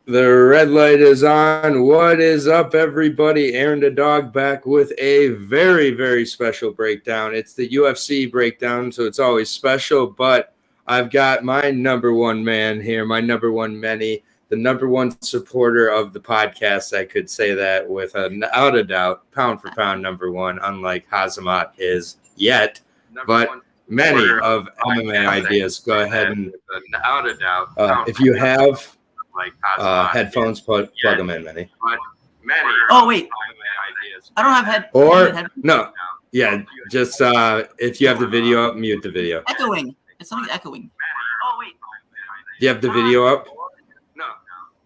The red light is on. What is up, everybody? Aaron the Dog back with a very, very special breakdown. It's the UFC breakdown, so it's always special, but I've got my number one man here, my number one Meni, the number one supporter of the podcast. I could say that without a doubt, pound for pound number one, unlike Hazamat is yet. But Meni of MMA Ideas, go ahead and without a doubt, if you have headphones, plug them in, Meni. Oh wait, I don't have no, yeah, just if you have the video up, mute the video. Echoing. It's something echoing. Oh wait. Do you have the video up? No,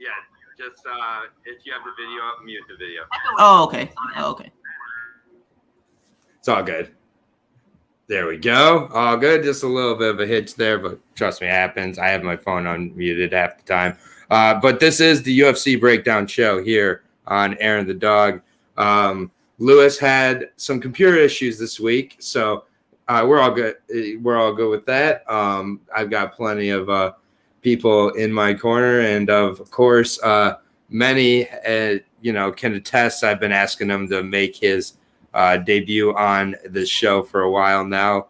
yeah, just if you have the video up, mute the video. Oh okay. Oh, okay. It's all good. There we go. All good. Just a little bit of a hitch there, but trust me, it happens. I have my phone unmuted half the time. But this is the UFC breakdown show here on Aaron the Dog. Lewis had some computer issues this week, so we're all good. We're all good with that. I've got plenty of people in my corner, and of course, Meni, can attest. I've been asking him to make his debut on this show for a while now.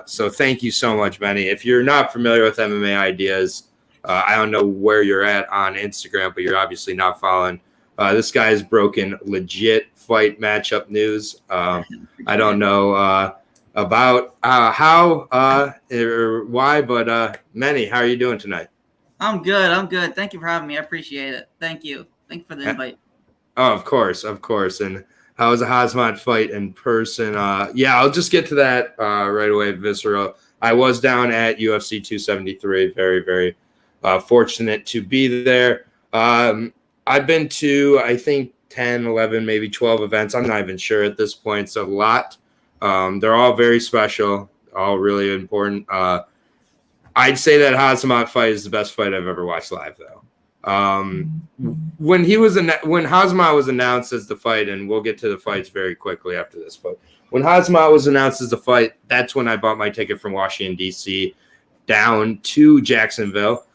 So thank you so much, Meni. If you're not familiar with MMA Ideas, I don't know where you're at on Instagram, but you're obviously not following. This guy has broken legit fight matchup news. I don't know about how or why, but Meni, how are you doing tonight? I'm good. Thank you for having me. I appreciate it. Thank you for the invite. Oh, of course. And how was a Hazmat fight in person? Yeah, I'll just get to that right away. Visceral. I was down at UFC 273. Very, very fortunate to be there. I've been to, I think, 10, 11, maybe 12 events. I'm not even sure at this point. It's a lot. They're all very special, all really important. I'd say that Hazmat fight is the best fight I've ever watched live, though. When Hazmat was announced as the fight, and we'll get to the fights very quickly after this, but when Hazmat was announced as the fight, that's when I bought my ticket from Washington, D.C. down to Jacksonville.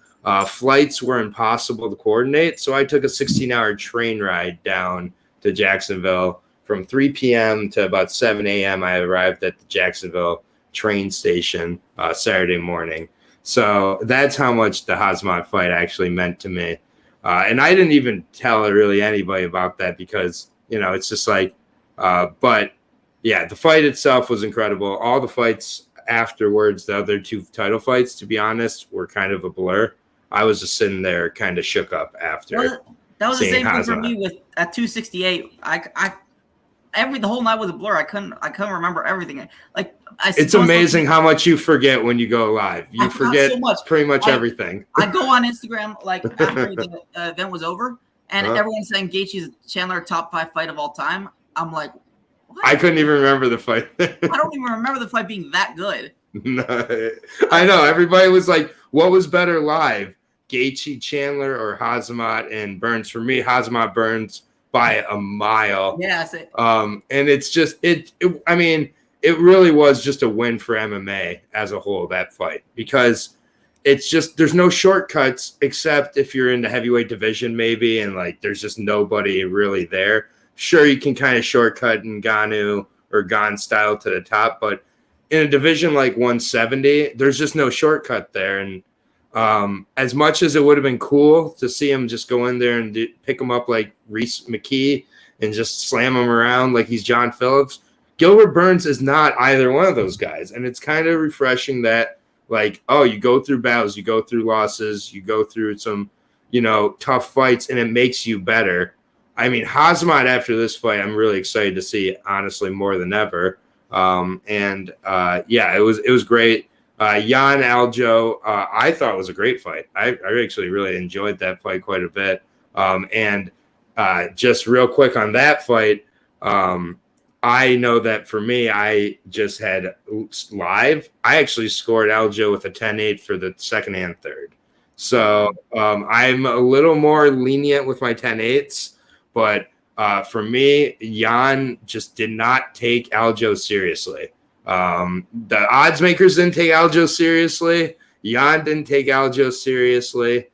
Flights were impossible to coordinate, so I took a 16-hour train ride down to Jacksonville. From 3 p.m. to about 7 a.m., I arrived at the Jacksonville train station Saturday morning. So that's how much the Hazmat fight actually meant to me. And I didn't even tell really anybody about that because, it's just like, but yeah, the fight itself was incredible. All the fights afterwards, the other two title fights, to be honest, were kind of a blur. I was just sitting there kind of shook up after. Well, that was the same thing for me at 268. The whole night was a blur. I couldn't remember everything. It's amazing how much you forget when you go live. You forget so much. Pretty much everything. I go on Instagram after the event was over, and everyone's saying Gaethje's Chandler top 5 fight of all time. I'm like, what? I couldn't even remember the fight. I don't even remember the fight being that good. No, I know. Everybody was like, what was better live, Gaethje Chandler or Hazmat and Burns? For me, Hazmat Burns by a mile. Yeah. And it's just I mean, it really was just a win for MMA as a whole, that fight, because it's just there's no shortcuts except if you're in the heavyweight division maybe, and there's just nobody really there. Sure, you can kind of shortcut Ngannou or Gane style to the top, but in a division like 170, there's just no shortcut there. And as much as it would have been cool to see him just go in there and pick him up like Reese McKee and just slam him around like he's John Phillips, Gilbert Burns is not either one of those guys. And it's kind of refreshing that, you go through battles, you go through losses, you go through some, tough fights, and it makes you better. I mean, Hazmat after this fight, I'm really excited to see, honestly, more than ever. Yeah, it was great. Jan Aljo, I thought was a great fight. I actually really enjoyed that fight quite a bit. Just real quick on that fight, I know that for me, I just had live. I actually scored Aljo with a 10-8 for the second and third. So I'm a little more lenient with my 10-8s, but for me, Jan just did not take Aljo seriously. The odds makers didn't take Aljo seriously. Jan didn't take Aljo seriously.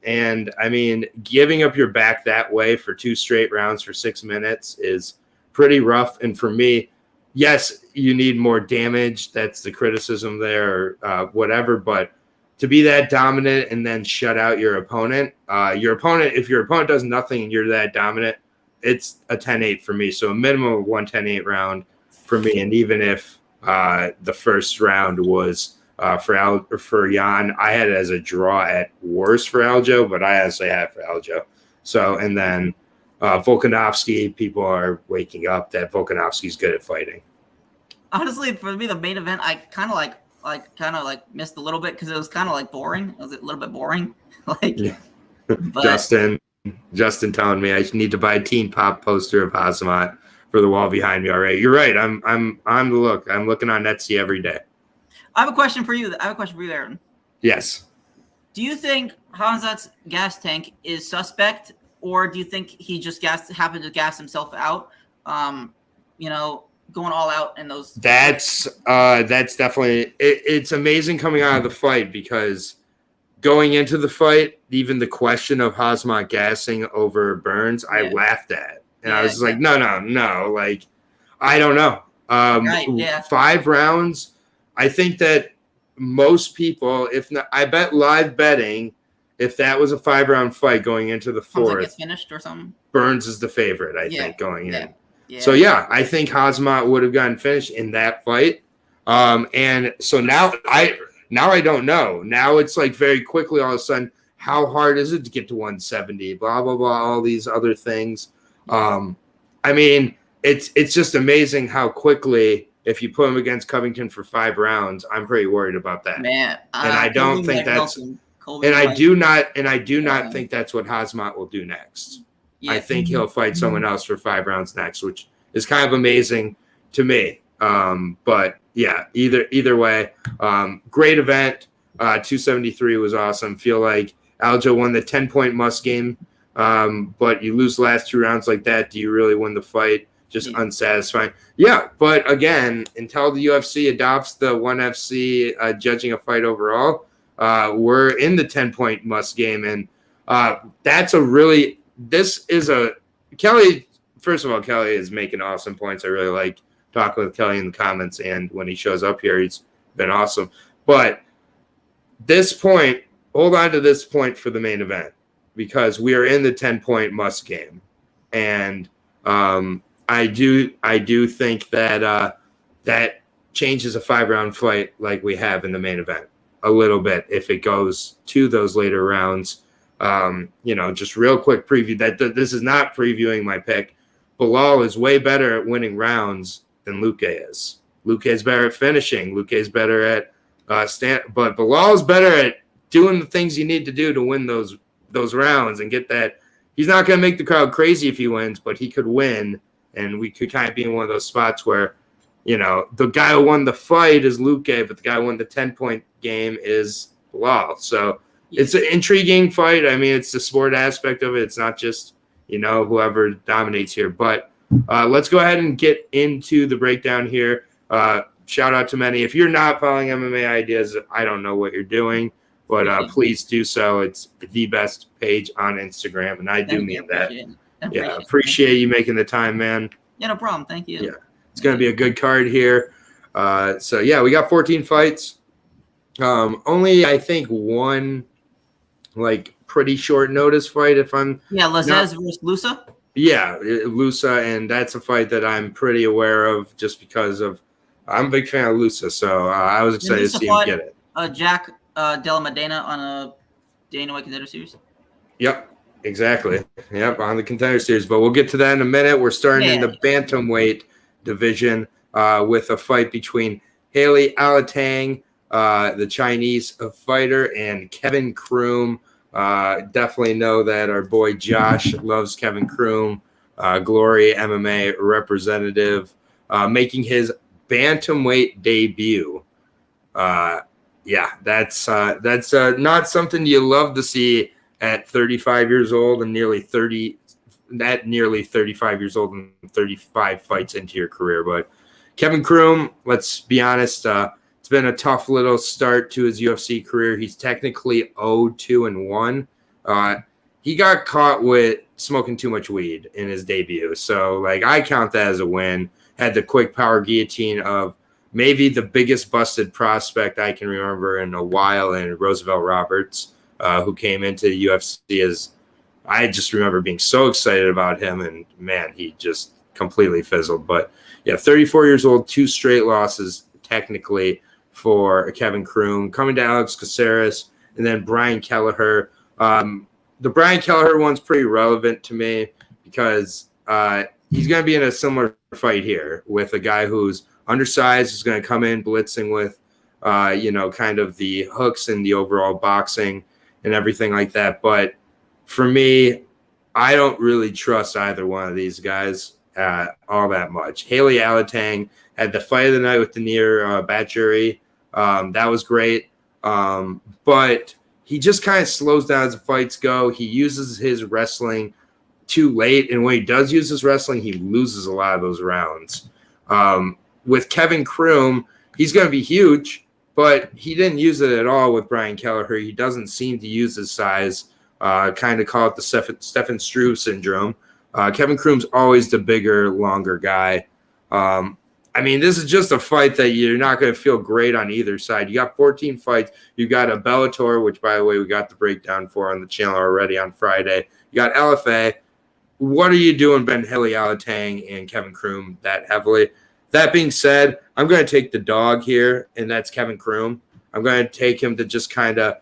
And I mean, giving up your back that way for 2 straight rounds for 6 minutes is pretty rough. And for me, yes, you need more damage. That's the criticism there, or whatever. But to be that dominant and then shut out your opponent, if your opponent does nothing and you're that dominant, it's a 10-8 for me. So a minimum of 1 10-8 round for me. And even if the first round was for Jan, I had it as a draw at worst for Aljo, but I actually had it for Aljo. So, and then Volkanovski, people are waking up that Volkanovski's good at fighting. Honestly, for me, the main event, I kind of missed a little bit because it was kind of like boring. It was a little bit boring. But, Justin telling me I need to buy a Teen Pop poster of Hazamat for the wall behind me already. You're right. I'm on the look. I'm looking on Etsy every day. I have a question for you. Aaron. Yes. Do you think Hazamat's gas tank is suspect, or do you think he just happened to gas himself out? Going all out in those. That's definitely it's amazing coming out of the fight, because going into the fight, even the question of Hazamat gassing over Burns, I laughed at, and I was like, no, like I don't know. 5 rounds. I think that most people, if not, I bet live betting, if that was a 5-round fight going into the 4th, like it's finished or something. Burns is the favorite, I think, going in. Yeah. So I think Hazamat would have gotten finished in that fight. And so now I don't know. Now it's like very quickly all of a sudden, how hard is it to get to 170? Blah blah blah, all these other things. I mean, it's just amazing how quickly, if you put him against Covington for 5 rounds, I'm pretty worried about that. Man, and I don't think that's. I do not think that's what Hazamat will do next. Yeah. I think he'll fight someone else for 5 rounds next, which is kind of amazing to me. But yeah, either way, great event. 273 was awesome. Feel like Aljo won the 10-point must game, but you lose the last 2 rounds like that. Do you really win the fight? Just unsatisfying. Yeah, but again, until the UFC adopts the 1FC judging a fight overall, we're in the 10-point must game, and that's a really. This is a Kelly. First of all, Kelly is making awesome points. I really like talking with Kelly in the comments, and when he shows up here, he's been awesome. But this point, hold on to this point for the main event, because we are in the 10-point must game, and I do think that that changes a 5-round fight like we have in the main event a little bit if it goes to those later rounds. Just real quick preview that this is not previewing my pick. Belal is way better at winning rounds than Luque is. Luque is better at finishing. Luque is better at but Belal is better at doing the things you need to do to win those rounds and get that. He's not going to make the crowd crazy if he wins, but he could win, and we could kind of be in one of those spots where, the guy who won the fight is Luque, but the guy who won the 10-point game is Belal. So it's an intriguing fight. I mean, it's the sport aspect of it. It's not just, whoever dominates here. But let's go ahead and get into the breakdown here. Shout out to Meni. If you're not following MMA Ideas, I don't know what you're doing, but please do so. It's the best page on Instagram, and I do mean that. Appreciate you making the time, man. Yeah, no problem. Thank you. Yeah, it's going to be a good card here. We got 14 fights. Only, I think, one pretty short notice fight. Lazez versus Lussa. Yeah, Lussa, and that's a fight that I'm pretty aware of just because of I'm a big fan of Lussa, so I was excited to see him get it. Jack Della Medina on a Dana White Contender Series. Yep, exactly. Yep, on the Contender Series, but we'll get to that in a minute. We're starting in the bantamweight division with a fight between Haley Alatang, the Chinese fighter, and Kevin Croom. Definitely know that our boy Josh loves Kevin Croom, Glory MMA representative, making his bantamweight debut. That's not something you love to see at 35 years old and nearly 35 years old and 35 fights into your career. But Kevin Croom, let's be honest, It's been a tough little start to his UFC career. He's technically 0-2-1. He got caught with smoking too much weed in his debut. So, like, I count that as a win. Had the quick power guillotine of maybe the biggest busted prospect I can remember in a while in Roosevelt Roberts, who came into the UFC as I just remember being so excited about him. And, man, he just completely fizzled. But, yeah, 34 years old, 2 straight losses technically for Kevin Croom. Coming to Alex Caceres and then Brian Kelleher. The Brian Kelleher one's pretty relevant to me because he's going to be in a similar fight here with a guy who's undersized, is going to come in blitzing with, kind of the hooks and the overall boxing and everything like that. But for me, I don't really trust either one of these guys all that much. Haley Alatang had the fight of the night with Danir Batjuri. That was great. But he just kind of slows down as the fights go. He uses his wrestling too late. And when he does use his wrestling, he loses a lot of those rounds. With Kevin Croom, he's going to be huge, but he didn't use it at all with Brian Kelleher. He doesn't seem to use his size, kind of call it the Stefan Struve syndrome. Kevin Croom's always the bigger, longer guy. This is just a fight that you're not going to feel great on either side. You got 14 fights. You got a Bellator, which, by the way, we got the breakdown for on the channel already on Friday. You got LFA. What are you doing, Ben Haley Alatang and Kevin Croom that heavily? That being said, I'm going to take the dog here, and that's Kevin Croom. I'm going to take him to just kind of,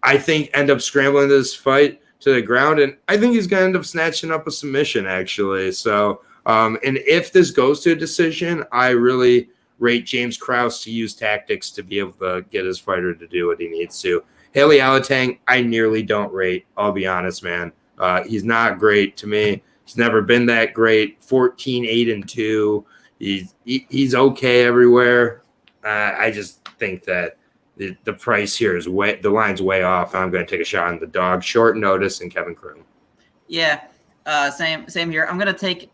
I think, end up scrambling this fight to the ground, and I think he's going to end up snatching up a submission, actually. So, and if this goes to a decision, I really rate James Krause to use tactics to be able to get his fighter to do what he needs to. Haley Alatang, I nearly don't rate. I'll be honest, man. He's not great to me. He's never been that great. 14-8-2. He's okay everywhere. I just think that the price here is the line's way off. I'm going to take a shot on the dog, short notice, and Kevin Croom. Yeah, same here. I'm gonna take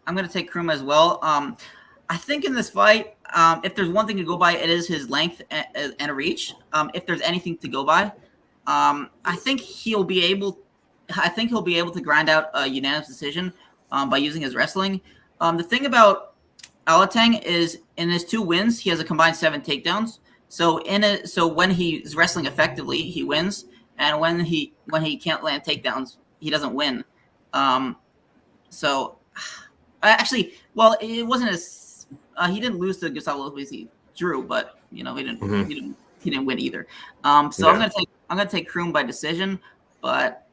Croom as well. I think in this fight, if there's one thing to go by, it is his length and reach. If there's anything to go by, I think he'll be able to grind out a unanimous decision by using his wrestling. The thing about Alatang is in his 2 wins, he has a combined 7 takedowns. So when he's wrestling effectively, he wins, and when he can't land takedowns, he doesn't win. It wasn't as he didn't lose to Gustavo Lopez. He drew, but he didn't win either. I'm gonna take Croom by decision, but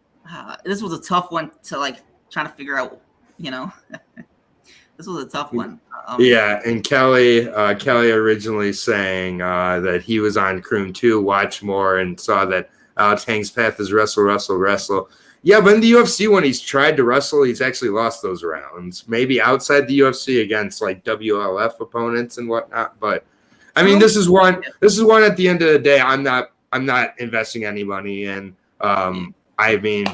this was a tough one to trying to figure out. This was a tough one. And Kelly originally saying that he was on Croom too, watch more, and saw that Alatang's path is wrestle. Yeah, but in the UFC, when he's tried to wrestle, he's actually lost those rounds. Maybe outside the UFC against WLF opponents and whatnot. But this is one at the end of the day I'm not investing any money in.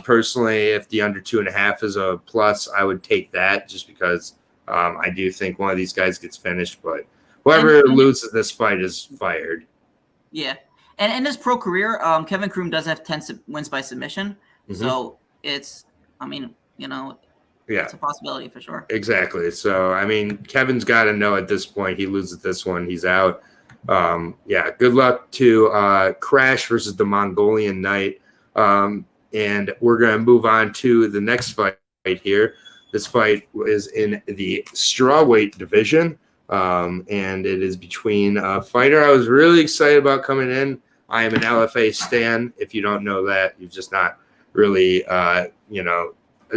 Personally, if the under 2.5 is a plus, I would take that just because I do think one of these guys gets finished. But whoever loses this fight is fired. Yeah. And in his pro career, Kevin Croom does have 10 wins by submission. Mm-hmm. So it's, it's a possibility for sure. Exactly. So, Kevin's got to know at this point he loses this one, he's out. Good luck to Crash versus the Mongolian Knight. And we're going to move on to the next fight here. This fight is in the strawweight division, and it is between a fighter I was really excited about coming in. I am an LFA stan. If you don't know that, you've just not really,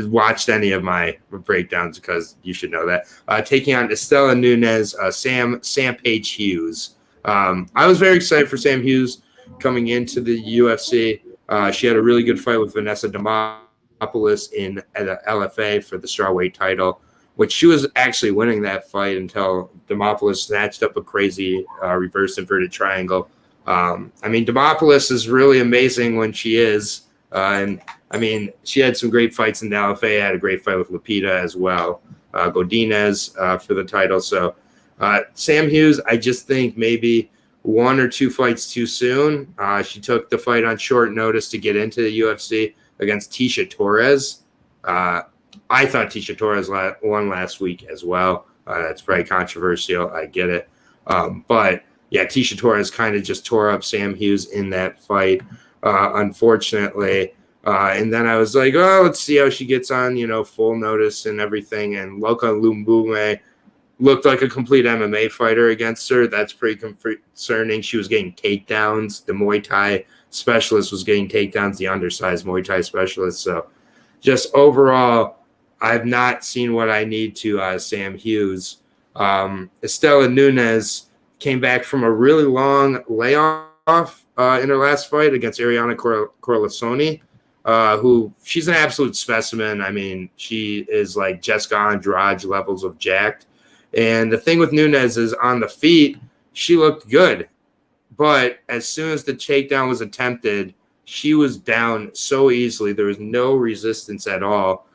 watched any of my breakdowns because you should know that. Taking on Estela Nunez, Sam Page Hughes. I was very excited for Sam Hughes coming into the UFC. She had a really good fight with Vanessa Demopoulos in the LFA for the strawweight title, which she was actually winning that fight until Demopoulos snatched up a crazy reverse inverted triangle. Demopoulos is really amazing when she is. She had some great fights in the LFA. Had a great fight with Lupita as well. Godinez for the title. So Sam Hughes, I just think maybe one or two fights too soon. She took the fight on short notice to get into the UFC against Tisha Torres. I thought Tisha Torres won last week as well. That's very controversial. I get it. But yeah, Tisha Torres kind of just tore up Sam Hughes in that fight, unfortunately. And then I was like, oh, let's see how she gets on, full notice and everything. And Luque Lumbume looked like a complete MMA fighter against her. That's pretty concerning. She was getting takedowns. The Muay Thai specialist was getting takedowns, the undersized Muay Thai specialist. So just overall, I've not seen what I need to Sam Hughes. Estela Nunes came back from a really long layoff in her last fight against Ariana Corlasoni, who she's an absolute specimen. I mean, she is like Jessica Andrade levels of jacked. And the thing with Nunes is on the feet, she looked good. But as soon as the takedown was attempted, she was down so easily. There was no resistance at all.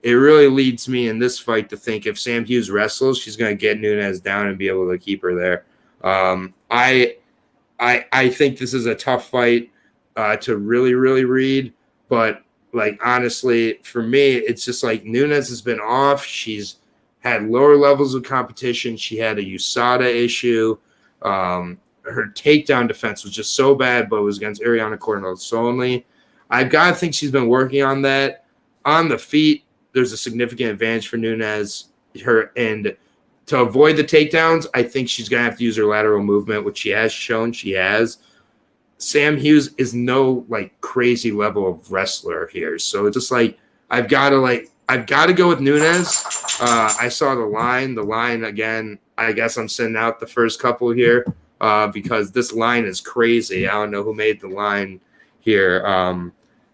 It really leads me in this fight to think if Sam Hughes wrestles, she's going to get Nunes down and be able to keep her there. I think this is a tough fight to really, really read. But, like, honestly, for me, it's just like Nunes has been off. She's had lower levels of competition. She had a USADA issue. Her takedown defense was just so bad, but it was against Ariana Corlasoni. I've got to think she's been working on that. On the feet, there's a significant advantage for Nunes. And to avoid the takedowns, I think she's going to have to use her lateral movement, which she has shown she has. Sam Hughes is no like crazy level of wrestler here. So it's just like I've got to go with Nunes. I saw the line. The line again, I guess I'm sending out the first couple here because this line is crazy. I don't know who made the line here.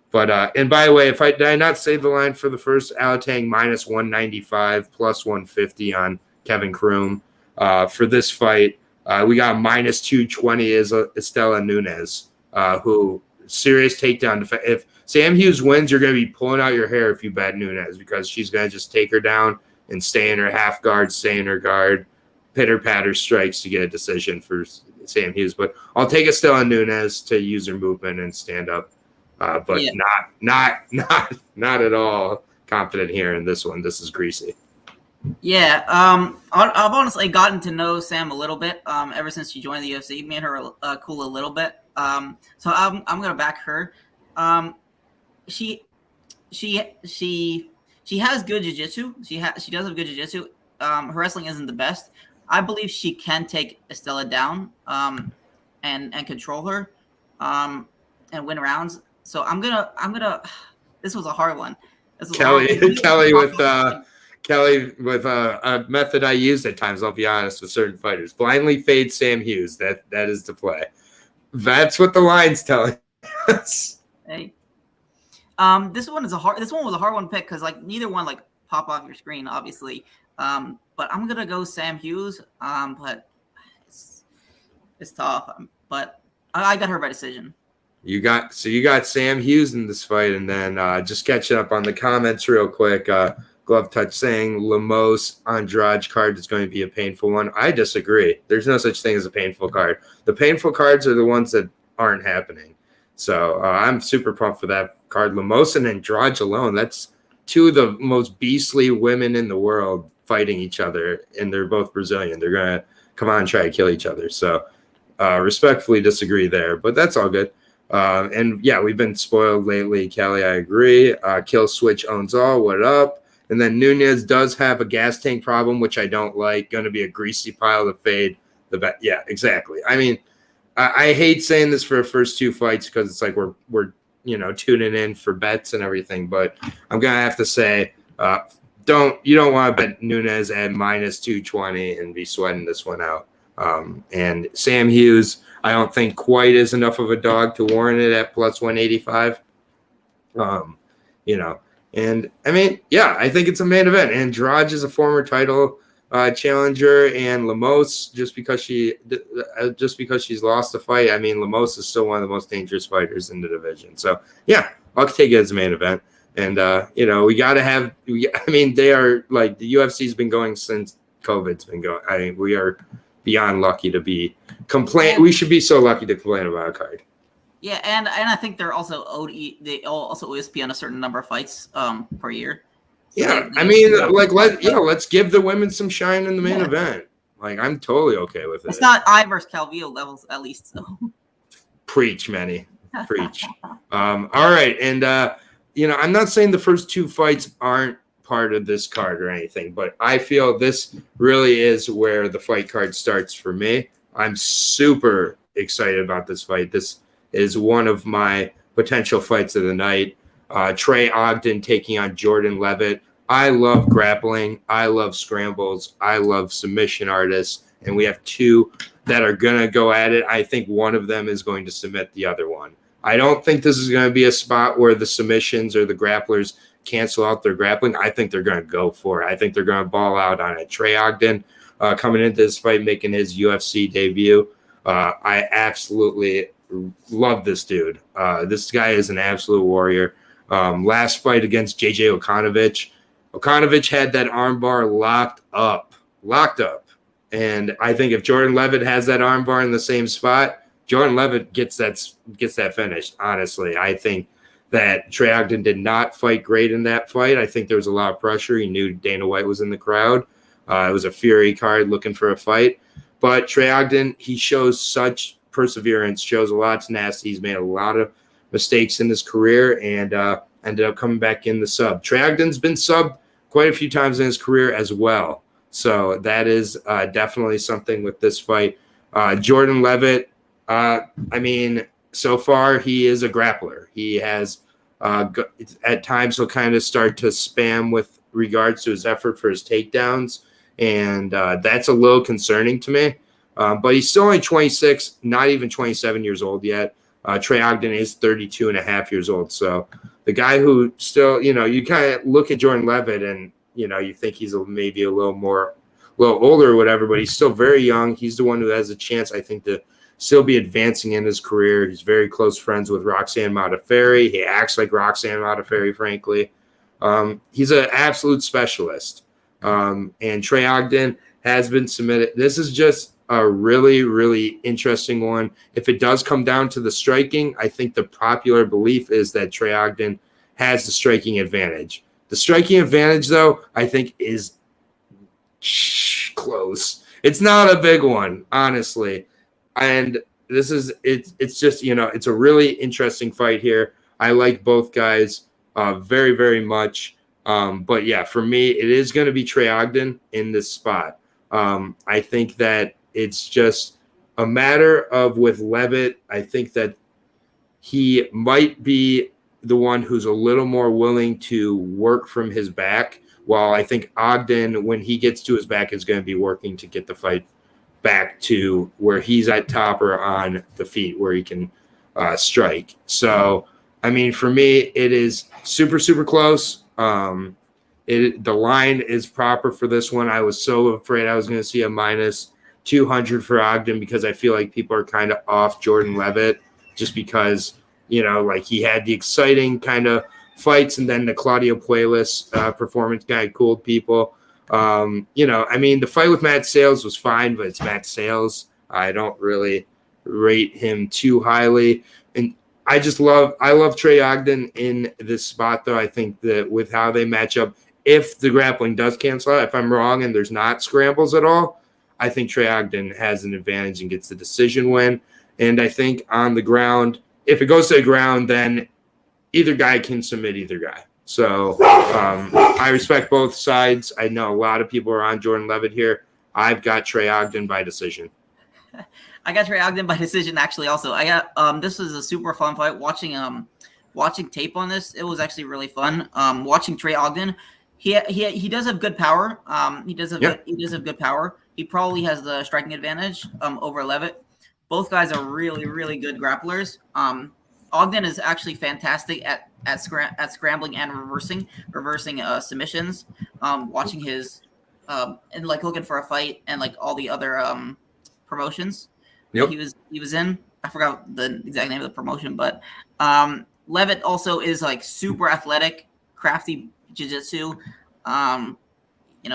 But and by the way, did I not say the line for the first Alatang minus 195 plus 150 on Kevin Croom? For this fight, we got minus 220 is Estela Nunes, who serious takedown defense. If Sam Hughes wins, you're going to be pulling out your hair if you bet Nunes because she's going to just take her down and stay in her half guard, stay in her guard, pitter-patter strikes to get a decision for Sam Hughes. But I'll take Estela Nunes to use her movement and stand up. But yeah. not at all confident here in this one. This is greasy. Yeah, I've honestly gotten to know Sam a little bit ever since she joined the UFC. Me and her cool a little bit. So I'm gonna back her. She has good jiu-jitsu. She does have good jiu-jitsu. Her wrestling isn't the best. I believe she can take Estela down and control her and win rounds. So I'm gonna. This was a hard one. Kelly with a method I use at times. I'll be honest with certain fighters. Blindly fade Sam Hughes. That is the play. That's what the line's telling us. Hey, this one was a hard one to pick because like neither one like pop off your screen, obviously. But I'm gonna go Sam Hughes. But it's tough. But I got her by decision. You got Sam Hughes in this fight, and then just catching up on the comments real quick. Glove Touch saying Lemos Andrade card is going to be a painful one. I disagree. There's no such thing as a painful card. The painful cards are the ones that aren't happening. So I'm super pumped for that card. Lemos and Andrade alone. That's two of the most beastly women in the world fighting each other, and they're both Brazilian. They're going to come on and try to kill each other. So respectfully disagree there, but that's all good. And yeah, we've been spoiled lately, Kelly. I agree. Kill Switch owns all. What up? And then Nunes does have a gas tank problem, which I don't like. Going to be a greasy pile to fade the bet. Yeah, exactly. I mean, I hate saying this for the first two fights because it's like we're tuning in for bets and everything. But I'm gonna have to say, you don't want to bet Nunes at minus 220 and be sweating this one out. And Sam Hughes, I don't think quite is enough of a dog to warrant it at plus 185. And I mean, yeah, I think it's a main event. Andrade is a former title challenger, and Lemos just because she's lost a fight. I mean, Lemos is still one of the most dangerous fighters in the division. So yeah, I'll take it as a main event. And we got to have. I mean, they are like the UFC's been going since COVID's been going. I mean, we are beyond lucky to be complain. We should be so lucky to complain about a card. Yeah, and I think they're also they also ESPN a certain number of fights per year. So Yeah, I mean, let's give the women some shine in the main event. Like, I'm totally okay with it. It's not I versus Calvillo levels, at least. So. Preach, Meni. Preach. All right, and I'm not saying the first 2 fights aren't part of this card or anything, but I feel this really is where the fight card starts for me. I'm super excited about this fight. This is one of my potential fights of the night. Trey Ogden taking on Jordan Levitt. I love grappling. I love scrambles. I love submission artists. And we have 2 that are going to go at it. I think one of them is going to submit the other one. I don't think this is going to be a spot where the submissions or the grapplers cancel out their grappling. I think they're going to go for it. I think they're going to ball out on it. Trey Ogden coming into this fight, making his UFC debut. I absolutely love this dude. This guy is an absolute warrior. Last fight against JJ Okanovich had that armbar locked up. And I think if Jordan Levitt has that armbar in the same spot, Jordan Levitt gets that finished. Honestly, I think that Trey Ogden did not fight great in that fight. I think there was a lot of pressure. He knew Dana White was in the crowd. It was a Fury card looking for a fight. But Trey Ogden, he shows such perseverance, shows a lot of tenacity. He's made a lot of mistakes in his career and ended up coming back in the sub. Trey Ogden's been subbed quite a few times in his career as well. So that is definitely something with this fight. Jordan Levitt, so far he is a grappler. He has at times he'll kind of start to spam with regards to his effort for his takedowns, and that's a little concerning to me. But he's still only 26, not even 27 years old yet. Trey Ogden is 32 and a half years old. So the guy who still, you kind of look at Jordan Levitt and, you think he's maybe a little older or whatever, but he's still very young. He's the one who has a chance, I think, to still be advancing in his career. He's very close friends with Roxanne Modafferi. He acts like Roxanne Modafferi, frankly. He's an absolute specialist. And Trey Ogden has been submitted. This is just a really, really interesting one. If it does come down to the striking, I think the popular belief is that Trey Ogden has the striking advantage. The striking advantage, though, I think is close. It's not a big one, honestly. And this is it's just, it's a really interesting fight here. I like both guys very, very much. But yeah, for me, it is going to be Trey Ogden in this spot. I think that it's just a matter of with Levitt, I think that he might be the one who's a little more willing to work from his back, while I think Ogden, when he gets to his back, is going to be working to get the fight back to where he's at top or on the feet where he can strike. So, for me, it is super, super close. The line is proper for this one. I was so afraid I was going to see a minus 200 for Ogden because I feel like people are kind of off Jordan Levitt just because, he had the exciting kind of fights and then the Claudio Puelles performance kind of cooled people. The fight with Matt Sales was fine, but it's Matt Sales. I don't really rate him too highly. And I love Trey Ogden in this spot, though. I think that with how they match up, if the grappling does cancel out, if I'm wrong and there's not scrambles at all, I think Trey Ogden has an advantage and gets the decision win. And I think on the ground, if it goes to the ground, then either guy can submit either guy. So I respect both sides. I know a lot of people are on Jordan Levitt here. I've got Trey Ogden by decision. I got Trey Ogden by decision, actually. Also, I got this was a super fun fight. Watching tape on this, it was actually really fun. Watching Trey Ogden, he does have good power. He does have good power. He probably has the striking advantage over Levitt. Both guys are really, really good grapplers. Ogden is actually fantastic at scrambling and reversing submissions. Watching his and looking for a fight and all the other promotions. Yep. He was in. I forgot the exact name of the promotion, but Levitt also is super athletic, crafty jiu-jitsu.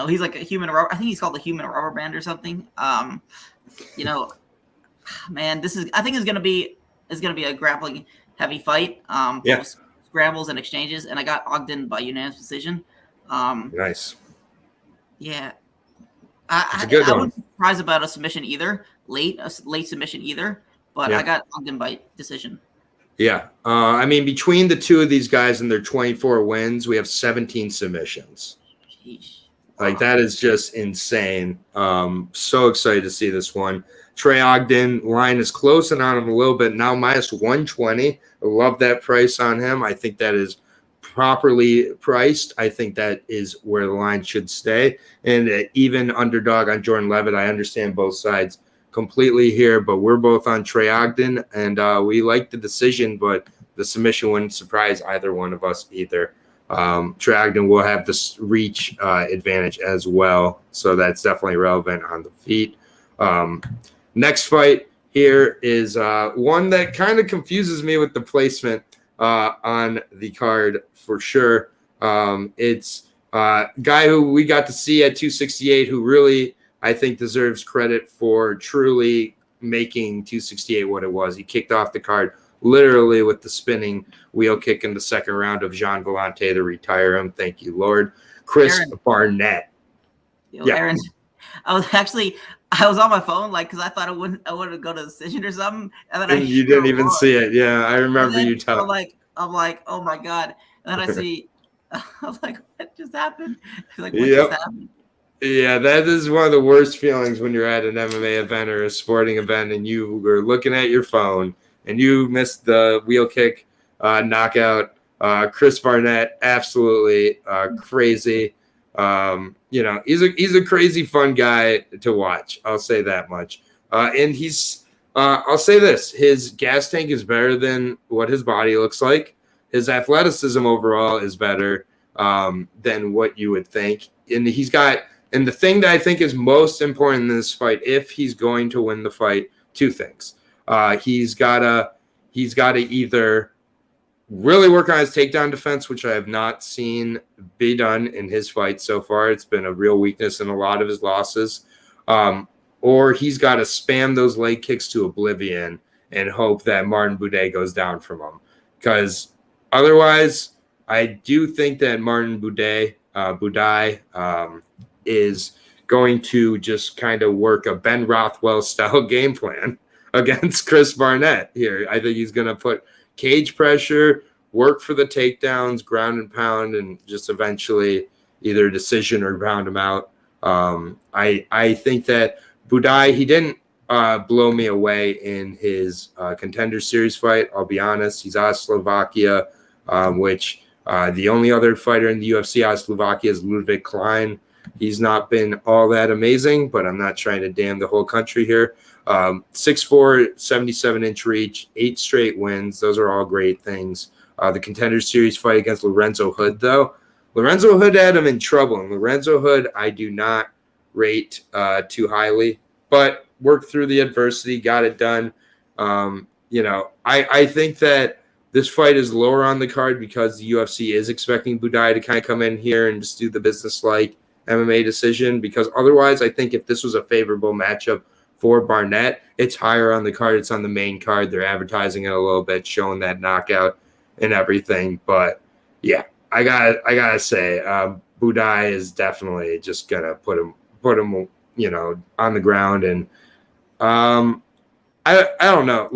He's like a human rubber. I think he's called the human rubber band or something. you know, man, I think it's gonna be a grappling heavy fight. Both scrambles and exchanges, and I got Ogden by unanimous decision. Nice. Yeah, It's a good I one. wouldn't be surprised about a submission either, late submission either, but I got Ogden by decision. Yeah. I mean, between the two of these guys and their 24 wins, we have 17 submissions. Sheesh. Like, that is just insane. So excited to see this one. Trey Ogden, line is closing on him a little bit now, minus 120. I love that price on him. I think that is properly priced. I think that is where the line should stay. And even underdog on Jordan Levitt, I understand both sides completely here, but we're both on Trey Ogden, and we like the decision, but the submission wouldn't surprise either one of us either. Trey Ogden will have this reach advantage as well, so that's definitely relevant on the feet. Next fight here is one that kind of confuses me with the placement on the card for sure. It's a guy who we got to see at 268 who really, I think, deserves credit for truly making 268 what it was. He kicked off the card literally with the spinning wheel kick in the second round of Jean Vellante to retire him. Thank you, Lord. Chris Barnett. Aaron, I was on my phone, like, because I thought I wouldn't go to decision or something, and then you didn't even see it. Yeah, I remember you telling. I'm like, oh my god, and then I see, I was like, what just happened? Like, what just happened? Yeah, that is one of the worst feelings when you're at an MMA event or a sporting event and you were looking at your phone and you missed the wheel kick knockout. Chris Barnett, absolutely crazy. He's a crazy fun guy to watch. I'll say that much. And I'll say this: his gas tank is better than what his body looks like. His athleticism overall is better than what you would think. And the thing that I think is most important in this fight, if he's going to win the fight, two things. He's gotta either really work on his takedown defense, which I have not seen be done in his fight so far. It's been a real weakness in a lot of his losses. Or he's got to spam those leg kicks to oblivion and hope that Martin Buday goes down from him. Because otherwise, I do think that Martin Buday is going to just kind of work a Ben Rothwell-style game plan against Chris Barnett here. I think he's going to put cage pressure, work for the takedowns, ground and pound, and just eventually either a decision or round him out. I think that Buday, he didn't blow me away in his Contender Series fight. I'll be honest. He's out of Slovakia, which the only other fighter in the UFC out of Slovakia is Ludwig Klein. He's not been all that amazing, but I'm not trying to damn the whole country here. 6'4", 77-inch reach, 8 straight wins. Those are all great things. The Contender Series fight against Lorenzo Hood, though. Lorenzo Hood had him in trouble, and Lorenzo Hood I do not rate too highly, but worked through the adversity, got it done. I think that this fight is lower on the card because the UFC is expecting Buday to kind of come in here and just do the business-like MMA decision, because otherwise I think if this was a favorable matchup for Barnett, it's higher on the card. It's on the main card. They're advertising it a little bit, showing that knockout and everything. But yeah, I gotta say, Buday is definitely just gonna put him, on the ground. And I don't know,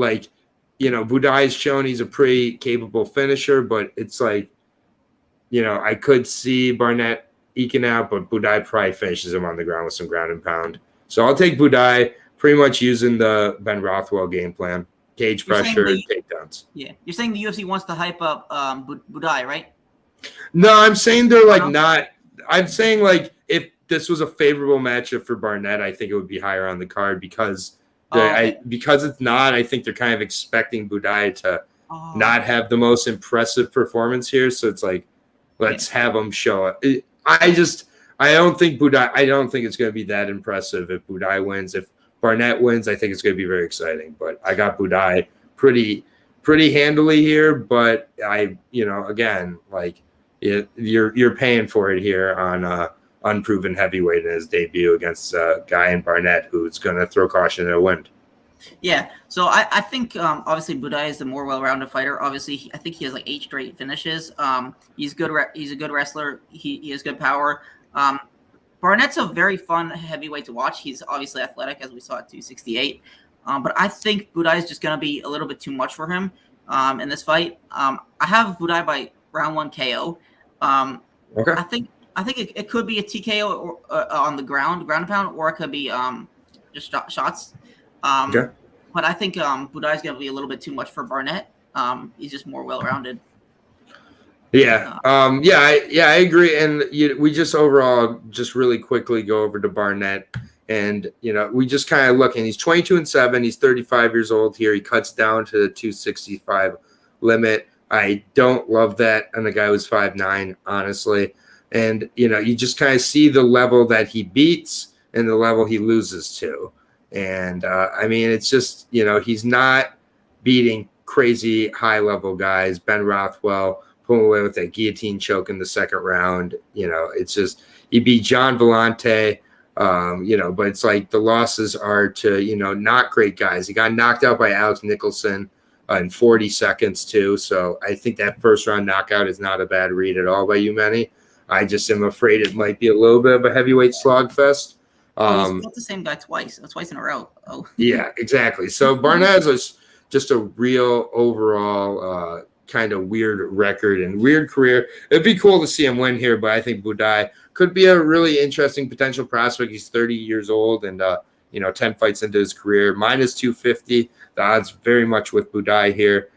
Buday's shown he's a pretty capable finisher, but it's like, I could see Barnett eking out, but Buday probably finishes him on the ground with some ground and pound. So I'll take Buday, pretty much using the Ben Rothwell game plan, cage pressure, and takedowns. Yeah, you're saying the UFC wants to hype up Buday, right? No, I'm saying they're not. I'm saying if this was a favorable matchup for Barnett, I think it would be higher on the card because because it's not. I think they're kind of expecting Buday to not have the most impressive performance here. So it's like, let's have him show it. I don't think it's going to be that impressive if Buday wins. If Barnett wins, I think it's going to be very exciting. But I got Buday pretty handily here. But you're paying for it here on unproven heavyweight in his debut against a guy in Barnett who's going to throw caution to the wind. Yeah, so I think obviously Budai is the more well-rounded fighter. Obviously, I think he has like 8 straight finishes. He's good. He's a good wrestler. He has good power. Barnett's a very fun heavyweight to watch. He's obviously athletic, as we saw at 268. But I think Budai is just going to be a little bit too much for him in this fight. I have Budai by round 1 KO. Okay. I think it could be a TKO or, on the ground and pound, or it could be just shots. Okay. But I think Budai is going to be a little bit too much for Barnett. He's just more well-rounded. Yeah. I agree. And we just overall just really quickly go over to Barnett, and we just kind of look, and he's 22-7. He's 35 years old here. He cuts down to the 265 limit. I don't love that on a guy who's 5'9", honestly. And you just kind of see the level that he beats and the level he loses to. And I mean, it's just he's not beating crazy high level guys. Ben Rothwell pulling away with that guillotine choke in the second round. It's just he beat John Vellante. But it's like the losses are to not great guys. He got knocked out by Alex Nicholson in 40 seconds too. So I think that first round knockout is not a bad read at all by you, Meni. I just am afraid it might be a little bit of a heavyweight slogfest. He's got the same guy twice in a row. Oh, yeah, exactly. So Barnett is just a real overall kind of weird record and weird career. It'd be cool to see him win here, but I think Budai could be a really interesting potential prospect. He's 30 years old and 10 fights into his career. Minus 250. The odds very much with Budai here.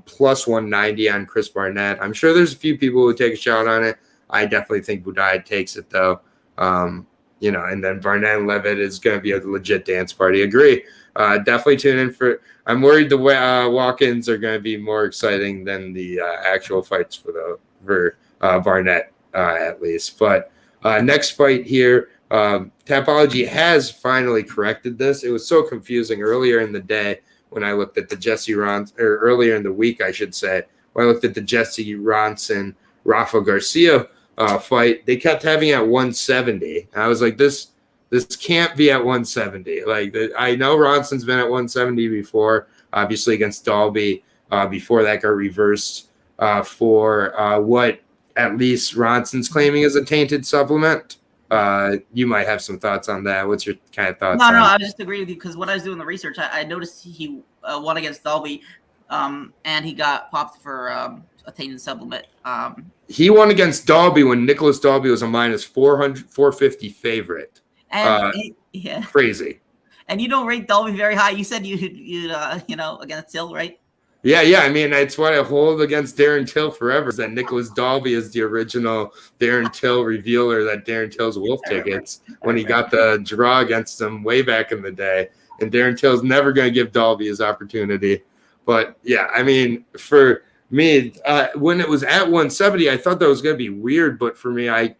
Plus 190 on Chris Barnett. I'm sure there's a few people who take a shot on it. I definitely think Budai takes it though. And then Barnett and Levitt is going to be a legit dance party. Agree. Definitely tune in for. I'm worried the walk-ins are going to be more exciting than the actual fights for Barnett at least. But next fight here, Tapology has finally corrected this. It was so confusing earlier in the day when I looked at the Jesse Ronson, or earlier in the week, I should say, when I looked at the Jesse Ronson Rafa Garcia fight. They kept having it at 170. And I was like, this can't be at 170. Like, I know Ronson's been at 170 before, obviously against Dalby. Before that got reversed for what at least Ronson's claiming is a tainted supplement. You might have some thoughts on that. What's your kind of thoughts? No, I just agree with you because when I was doing the research, I noticed he won against Dalby, and he got popped for a tainted supplement. He won against Dalby when Nicholas Dalby was a minus 450 favorite. And crazy. And you don't rate Dalby very high. You said you against Till, right? Yeah. I mean, it's what I hold against Darren Till forever. Is that Nicholas Dalby is the original Darren Till revealer that Darren Till's Wolf tickets when he got the draw against him way back in the day. And Darren Till's never going to give Dalby his opportunity. But yeah, I mean, for me, when it was at 170, I thought that was going to be weird. But for me, I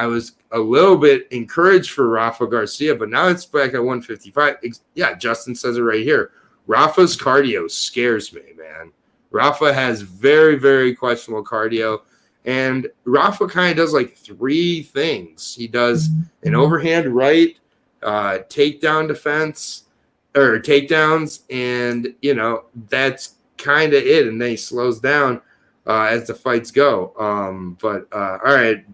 was a little bit encouraged for Rafa Garcia, but now it's back at 155. Yeah, Justin says it right here. Rafa's cardio scares me, man. Rafa has very, very questionable cardio. And Rafa kind of does like 3 things. He does an overhand right, takedown defense, or takedowns, and, that's kind of it. And then he slows down as the fights go. All right.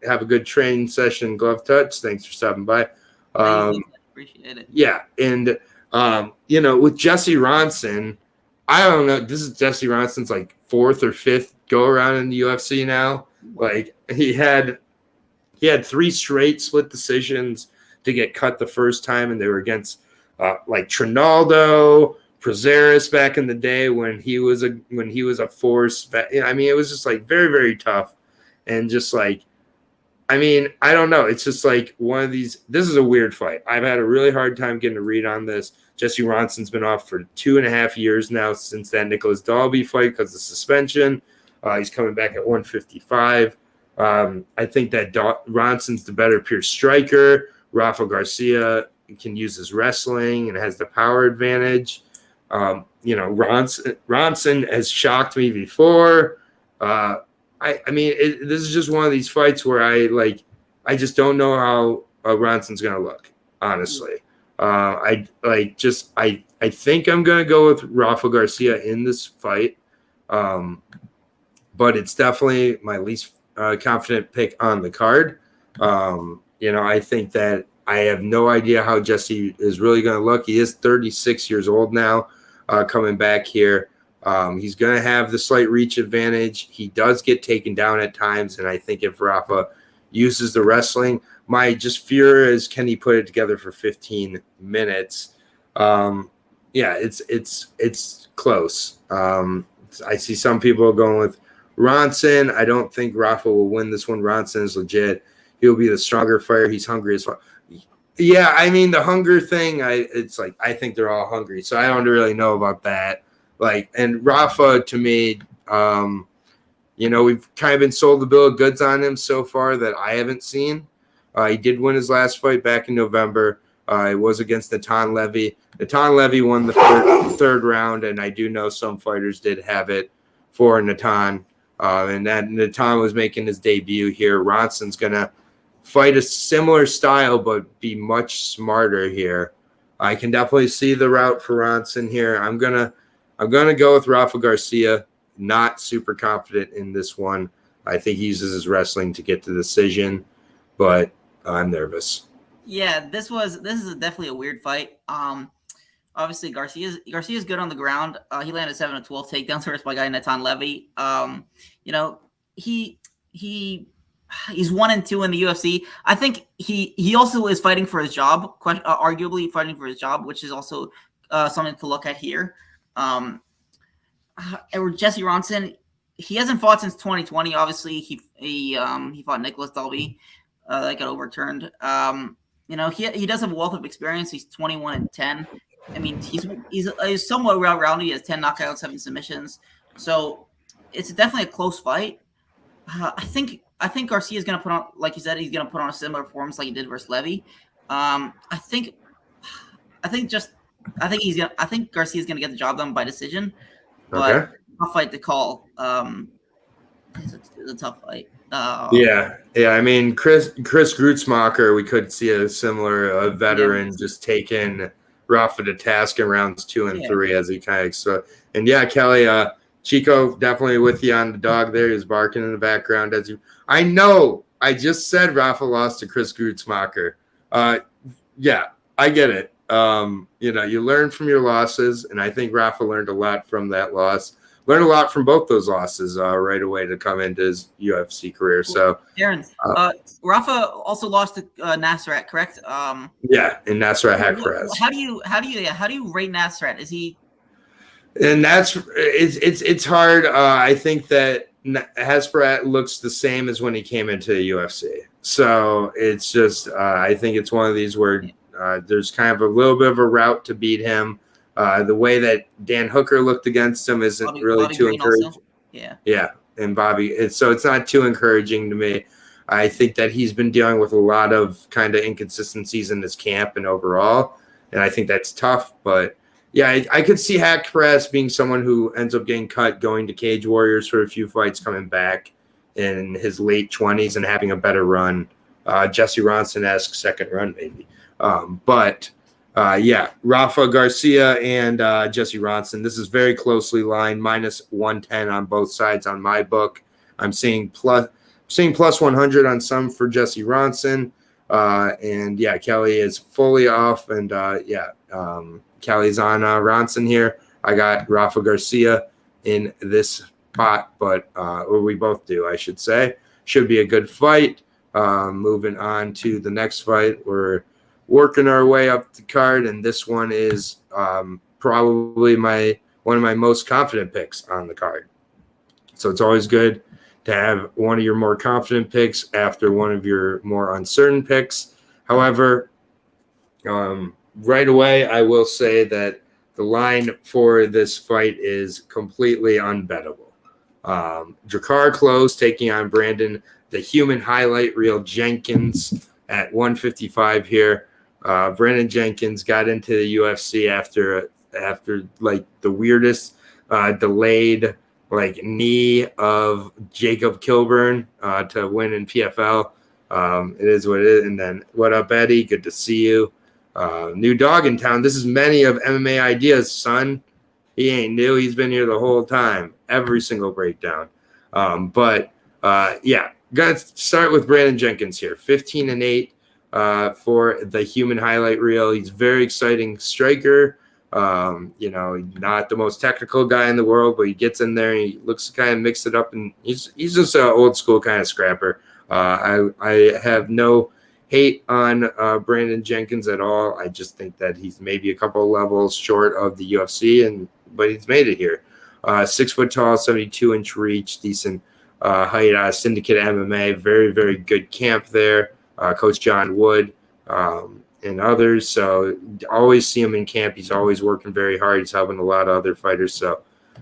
Have a good training session, Glove Touch. Thanks for stopping by. Appreciate it. Yeah. And, with Jesse Ronson, I don't know. This is Jesse Ronson's like 4th or 5th go around in the UFC now. Like he had 3 straight split decisions to get cut the first time, and they were against like Trinaldo, Prazeres back in the day when he was a force. I mean, it was just like very, very tough, and just like, I mean, I don't know. It's just like one of these. This is a weird fight. I've had a really hard time getting a read on this. Jesse Ronson's been off for 2.5 years now since that Nicholas Dalby fight because of suspension. He's coming back at 155. I think that Ronson's the better pure striker. Rafa Garcia can use his wrestling and has the power advantage. Ronson has shocked me before. I mean, this is just one of these fights where I I just don't know how Ronson's going to look, honestly. I think I'm going to go with Rafa Garcia in this fight, but it's definitely my least confident pick on the card. I think that I have no idea how Jesse is really going to look. He is 36 years old now, coming back here. He's going to have the slight reach advantage. He does get taken down at times, and I think if Rafa uses the wrestling, my just fear is, can he put it together for 15 minutes? It's close. I see some people going with Ronson. I don't think Rafa will win this one. Ronson is legit. He'll be the stronger fighter. He's hungry as fuck. Yeah, I mean, the hunger thing, I think they're all hungry, so I don't really know about that. And Rafa, to me, we've kind of been sold the bill of goods on him so far that I haven't seen. He did win his last fight back in November. It was against Natan Levy. Natan Levy won the third round, and I do know some fighters did have it for Natan. And that Natan was making his debut here. Ronson's going to fight a similar style, but be much smarter here. I can definitely see the route for Ronson here. I'm gonna go with Rafa Garcia. Not super confident in this one. I think he uses his wrestling to get the decision, but I'm nervous. Yeah, this is definitely a weird fight. Obviously Garcia's good on the ground. He landed 7 of 12 takedowns first by guy Natan Levy. He's 1-2 in the UFC. I think he also is fighting for his job, arguably fighting for his job, which is also something to look at here. Jesse Ronson, he hasn't fought since 2020. Obviously, he fought Nicholas Dalby, that got overturned. He does have a wealth of experience. He's 21-10. I mean, he's somewhat well-rounded. He has 10 knockouts, 7 submissions. So it's definitely a close fight. I think Garcia is going to put on, like you said, he's going to put on a similar performance like he did versus Levy. I think Garcia is going to get the job done by decision, but tough fight to call. It's a tough fight. Yeah. I mean, Chris Grutzmacher, we could see a similar veteran just taking Rafa to task in rounds 2 and 3 as he kind of and Kelly, Chico definitely with you on the dog there. He's barking in the background as you. I know. I just said Rafa lost to Chris Grutzmacher. Yeah, I get it. You learn from your losses, and I think Rafa learned a lot from that loss. Learned a lot from both those losses right away to come into his UFC career. So, Darren, Rafa also lost to Nasrat, correct? Yeah, and Nasrat Haqparast. How do you rate Nasrat? Is he? And it's hard. I think that Haqparast looks the same as when he came into the UFC. So it's just I think it's one of these where there's kind of a little bit of a route to beat him. The way that Dan Hooker looked against him isn't Bobby too encouraging. Also? Yeah, and Bobby. It's not too encouraging to me. I think that he's been dealing with a lot of kind of inconsistencies in his camp and overall, and I think that's tough. But yeah, I could see Haqparast being someone who ends up getting cut, going to Cage Warriors for a few fights, coming back in his late 20s and having a better run. Jesse Ronson-esque second run maybe. Rafa Garcia and Jesse Ronson. This is very closely lined, minus 110 on both sides on my book. I'm seeing plus 100 on some for Jesse Ronson. Kelly is fully off, and Kelly's on Ronson here. I got Rafa Garcia in this spot, or we both do, I should say. Should be a good fight. Moving on to the next fight, we're working our way up the card, and this one is probably one of my most confident picks on the card. So it's always good to have one of your more confident picks after one of your more uncertain picks. However, right away, I will say that the line for this fight is completely unbettable. Drakkar Klose taking on Brandon, the human highlight reel Jenkins at 155 here. Brandon Jenkins got into the UFC after like the weirdest delayed knee of Jacob Kilburn to win in PFL. It is what it is. And then, what up, Eddie? Good to see you. New dog in town. This is Meni of MMA Ideas, son. He ain't new. He's been here the whole time, every single breakdown. Yeah, gonna start with Brandon Jenkins here. 15-8 for the human highlight reel. He's a very exciting striker. Not the most technical guy in the world, but he gets in there and he looks to kind of mix it up, and he's just an old school kind of scrapper. I have no hate on Brandon Jenkins at all. I just think that he's maybe a couple of levels short of the UFC, but he's made it here. 6 foot tall, 72-inch reach, decent height. Syndicate MMA, very, very good camp there. Coach John Wood and others. So always see him in camp. He's always working very hard. He's helping a lot of other fighters. So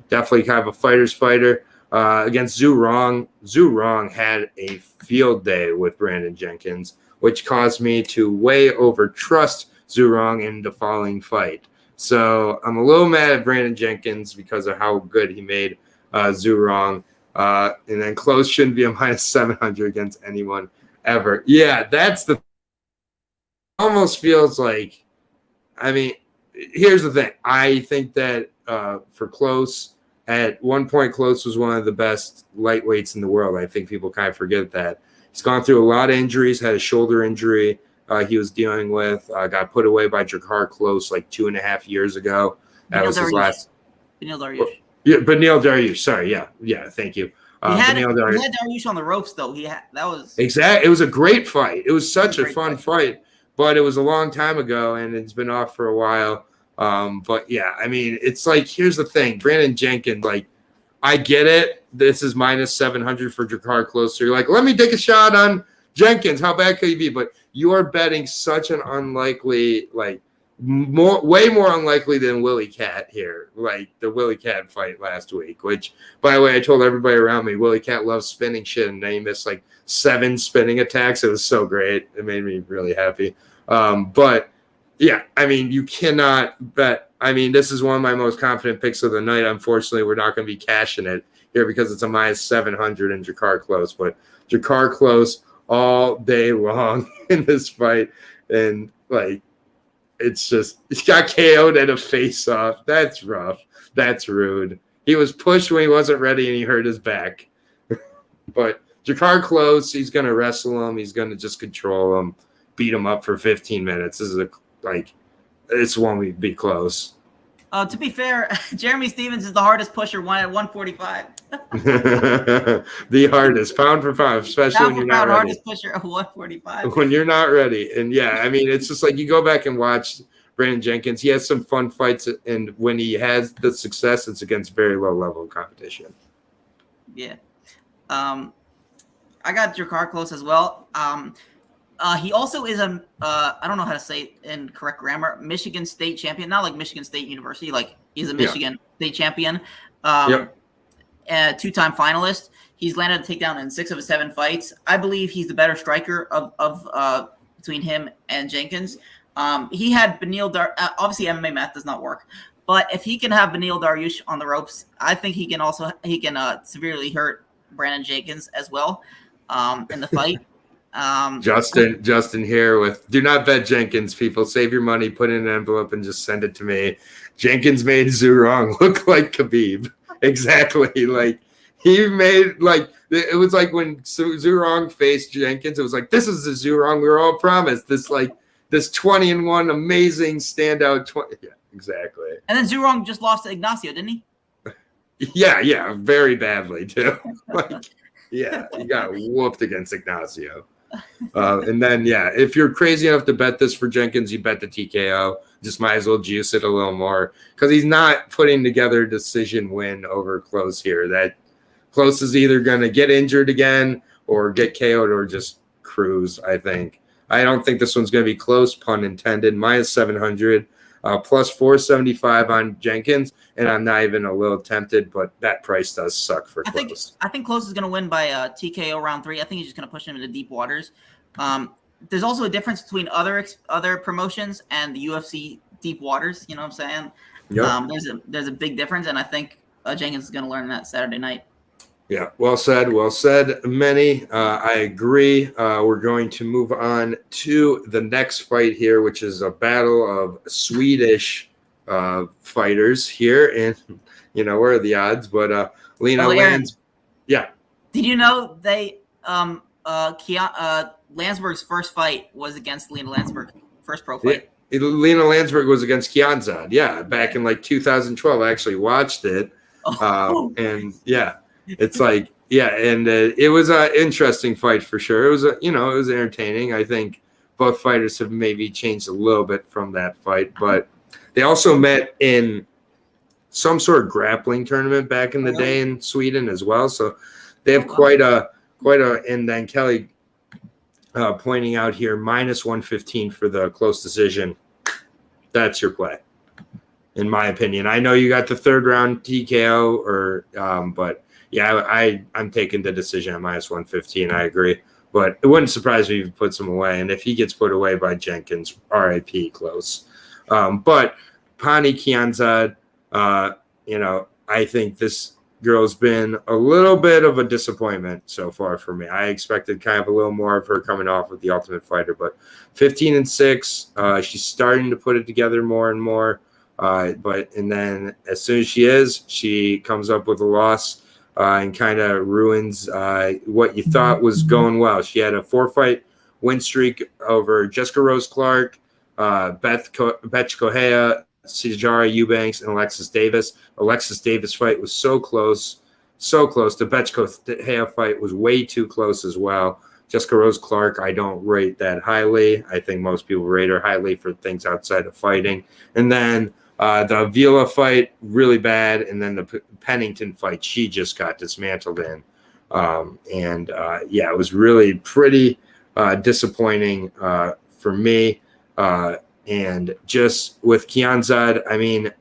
definitely kind of a fighter's fighter. Against Zhu Rong. Zhu Rong had a field day with Brandon Jenkins, which caused me to way over trust Zhu Rong in the following fight. So I'm a little mad at Brandon Jenkins because of how good he made Zhu Rong. And then close shouldn't be a minus 700 against anyone ever. Yeah, that's the almost feels like, I mean, here's the thing. I think that for close, at one point, Close was one of the best lightweights in the world. I think people kind of forget that. He's gone through a lot of injuries, had a shoulder injury he was dealing with, got put away by Jakar Close like 2.5 years ago. That was his last. Beneil Dariush. Yeah, Beneil Dariush. Sorry, yeah, thank you. He had Dariush on the ropes, though. That was exactly. It was a great fight. It was such a fun fight, but it was a long time ago, and it's been off for a while. But yeah, I mean, it's like, here's the thing, Brandon Jenkins, like, I get it. This is minus 700 for Jakar Close. So you're like, let me take a shot on Jenkins. How bad could he be? But you are betting such an unlikely, like, way more unlikely than Willie Cat here, like the Willie Cat fight last week, which, by the way, I told everybody around me, Willie Cat loves spinning shit, and then he missed like 7 spinning attacks. It was so great. It made me really happy. But yeah, I mean, you cannot bet. I mean, this is one of my most confident picks of the night. Unfortunately, we're not going to be cashing it here because it's a minus 700 in Jakar Close. But Jakar Close all day long in this fight. And, like, it's just, he got KO'd at a face-off. That's rough. That's rude. He was pushed when he wasn't ready, and he hurt his back. But Jakar Close, he's going to wrestle him. He's going to just control him, beat him up for 15 minutes. This is this won't be close. To be fair, Jeremy Stevens is the hardest pusher, one at 145. The hardest, pound for pound, especially when you're not ready. Hardest pusher at 145. When you're not ready. And yeah, I mean, it's just like you go back and watch Brandon Jenkins. He has some fun fights, and when he has the success, it's against very low level competition. Yeah. I got Jakar Close as well. He also is I don't know how to say it in correct grammar, Michigan State champion, not like Michigan State University, like he's a Michigan State champion, 2-time finalist. He's landed a takedown in 6 of his 7 fights. I believe he's the better striker of between him and Jenkins. He had Beneil obviously MMA math does not work, but if he can have Beneil Dariush on the ropes, I think he can severely hurt Brandon Jenkins as well in the fight. Justin here with, do not bet Jenkins, people. Save your money, put it in an envelope, and just send it to me. Jenkins made Zhu Rong look like Khabib. Exactly. Like, he made, like, it was like when Zhu Rong faced Jenkins, it was like, this is the Zhu Rong we were all promised. This 20-1 amazing standout 20. Yeah, exactly. And then Zhu Rong just lost to Ignacio, didn't he? Yeah, very badly too. Like, yeah, he got whooped against Ignacio. And then, yeah, if you're crazy enough to bet this for Jenkins, you bet the TKO. Just might as well juice it a little more because he's not putting together a decision win over Close here. That Close is either going to get injured again or get KO'd or just cruise, I think. I don't think this one's going to be close, pun intended. Minus 700, plus 475 on Jenkins, and I'm not even a little tempted, but that price does suck for Close. I think Close is going to win by TKO round 3. I think he's just going to push him into deep waters. There's also a difference between other promotions and the UFC deep waters. You know what I'm saying? Yep. There's a big difference, and I think Jenkins is going to learn that Saturday night. Yeah, well said. Well said, Meni. I agree. We're going to move on to the next fight here, which is a battle of Swedish fighters here. And, where are the odds? But Lena Aaron, lands. Yeah. did you know Landsberg's first fight was against Lena Landsberg, first pro fight? Lena Landsberg was against Kianzad. Yeah, back in like 2012. I actually watched it. And yeah, it's like, yeah, and it was an interesting fight for sure. It was it was entertaining. I think both fighters have maybe changed a little bit from that fight, but they also met in some sort of grappling tournament back in the day in Sweden as well. So they have quite a, and then Kelly pointing out here, minus 115 for the close decision. That's your play, in my opinion. I know you got the third round TKO, but yeah, I'm taking the decision at minus 115. I agree, but it wouldn't surprise me if he puts him away. And if he gets put away by Jenkins, RIP, close. But Pani Kianzad, I think this girl's been a little bit of a disappointment so far for me. I expected kind of a little more of her coming off with the Ultimate Fighter, but 15-6, she's starting to put it together more and more. And then as soon as she comes up with a loss and kind of ruins what you thought was going well. She had a 4-fight win streak over Jessica Rose Clark, Betch Correa, Sijara Eubanks, and Alexis Davis. Alexis Davis fight was so close. The Betch Correa fight was way too close as well. Jessica Rose Clark, I don't rate that highly. I think most people rate her highly for things outside of fighting. And then the Vila fight, really bad. And then the Pennington fight, she just got dismantled in. It was really pretty disappointing for me. And just with Kianzad, I mean,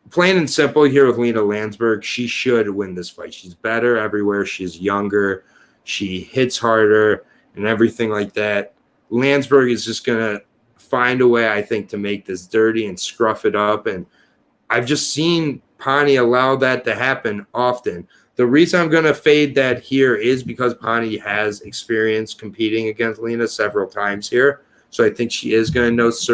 plain and simple here with Lena Landsberg, she should win this fight. She's better everywhere. She's younger. She hits harder and everything like that. Landsberg is just going to find a way, I think, to make this dirty and scruff it up. And I've just seen Pani allow that to happen often. The reason I'm going to fade that here is because Pani has experience competing against Lena several times here. So I think she is going to is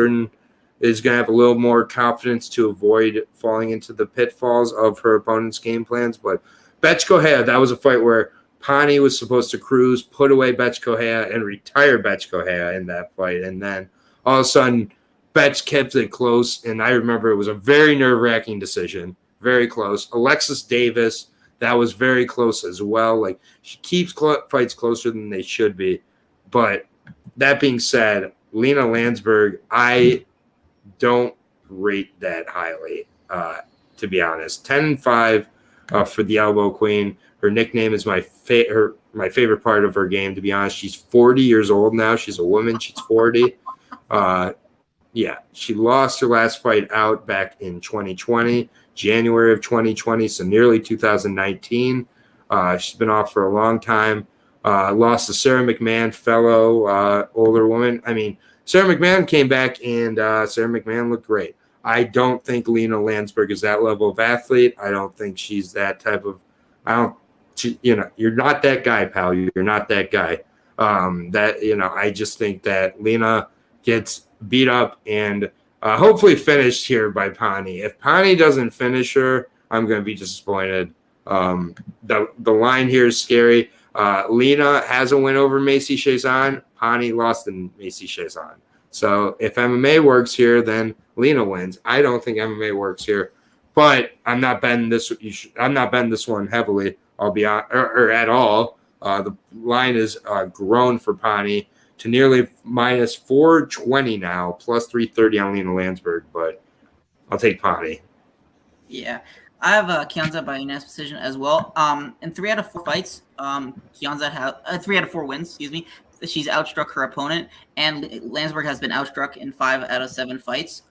going to have a little more confidence to avoid falling into the pitfalls of her opponent's game plans. But Betch Correa, that was a fight where Pani was supposed to cruise, put away Betch Correa, and retire Betch Correa in that fight. And then all of a sudden, Betch kept it close. And I remember it was a very nerve-wracking decision, very close. Alexis Davis, that was very close as well. Like, she keeps fights closer than they should be. But that being said, Lena Landsberg, I don't rate that highly, to be honest. 10-5 for the Elbow Queen. Her nickname is my favorite part of her game, to be honest. She's 40 years old now. She's a woman. She's 40. She lost her last fight out back in 2020, January of 2020, so nearly 2019. She's been off for a long time. Lost to Sarah McMahon, fellow older woman. I mean, Sarah McMahon came back, and Sarah McMahon looked great. I don't think Lena Landsberg is that level of athlete. I don't think she's that type of you're not that guy, pal. You're not that guy. I just think that Lena gets beat up and hopefully finished here by Pani. If Pani doesn't finish her, I'm going to be disappointed. The line here is scary. Lena has a win over Macy Chiasson. Pani lost to Macy Chiasson. So if MMA works here, then Lena wins. I don't think MMA works here, but I'm not betting this. I'm not betting this one heavily. I'll be or at all. The line is grown for Pani to nearly minus 420 now, plus 330 on Lena Landsberg. But I'll take Pani. Yeah. I have Kianzad by unanimous decision as well. In 3 out of 4 fights, Kianzad has 3 out of 4 wins. Excuse me. She's outstruck her opponent, and Landsberg has been outstruck in 5 out of 7 fights.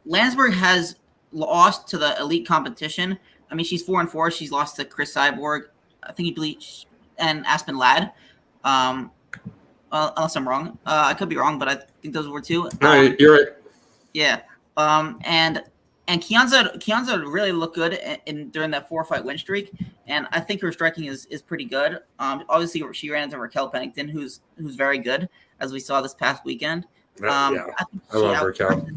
Landsberg has lost to the elite competition. I mean, she's 4-4. She's lost to Chris Cyborg, I think he bleached, and Aspen Ladd. Unless I'm wrong, I could be wrong, but I think those were 2. No, you're right. Yeah. And And Kianza really looked good during that 4-fight win streak, and I think her striking is pretty good. Obviously she ran into Raquel Pennington, who's very good, as we saw this past weekend. Yeah, I love Raquel.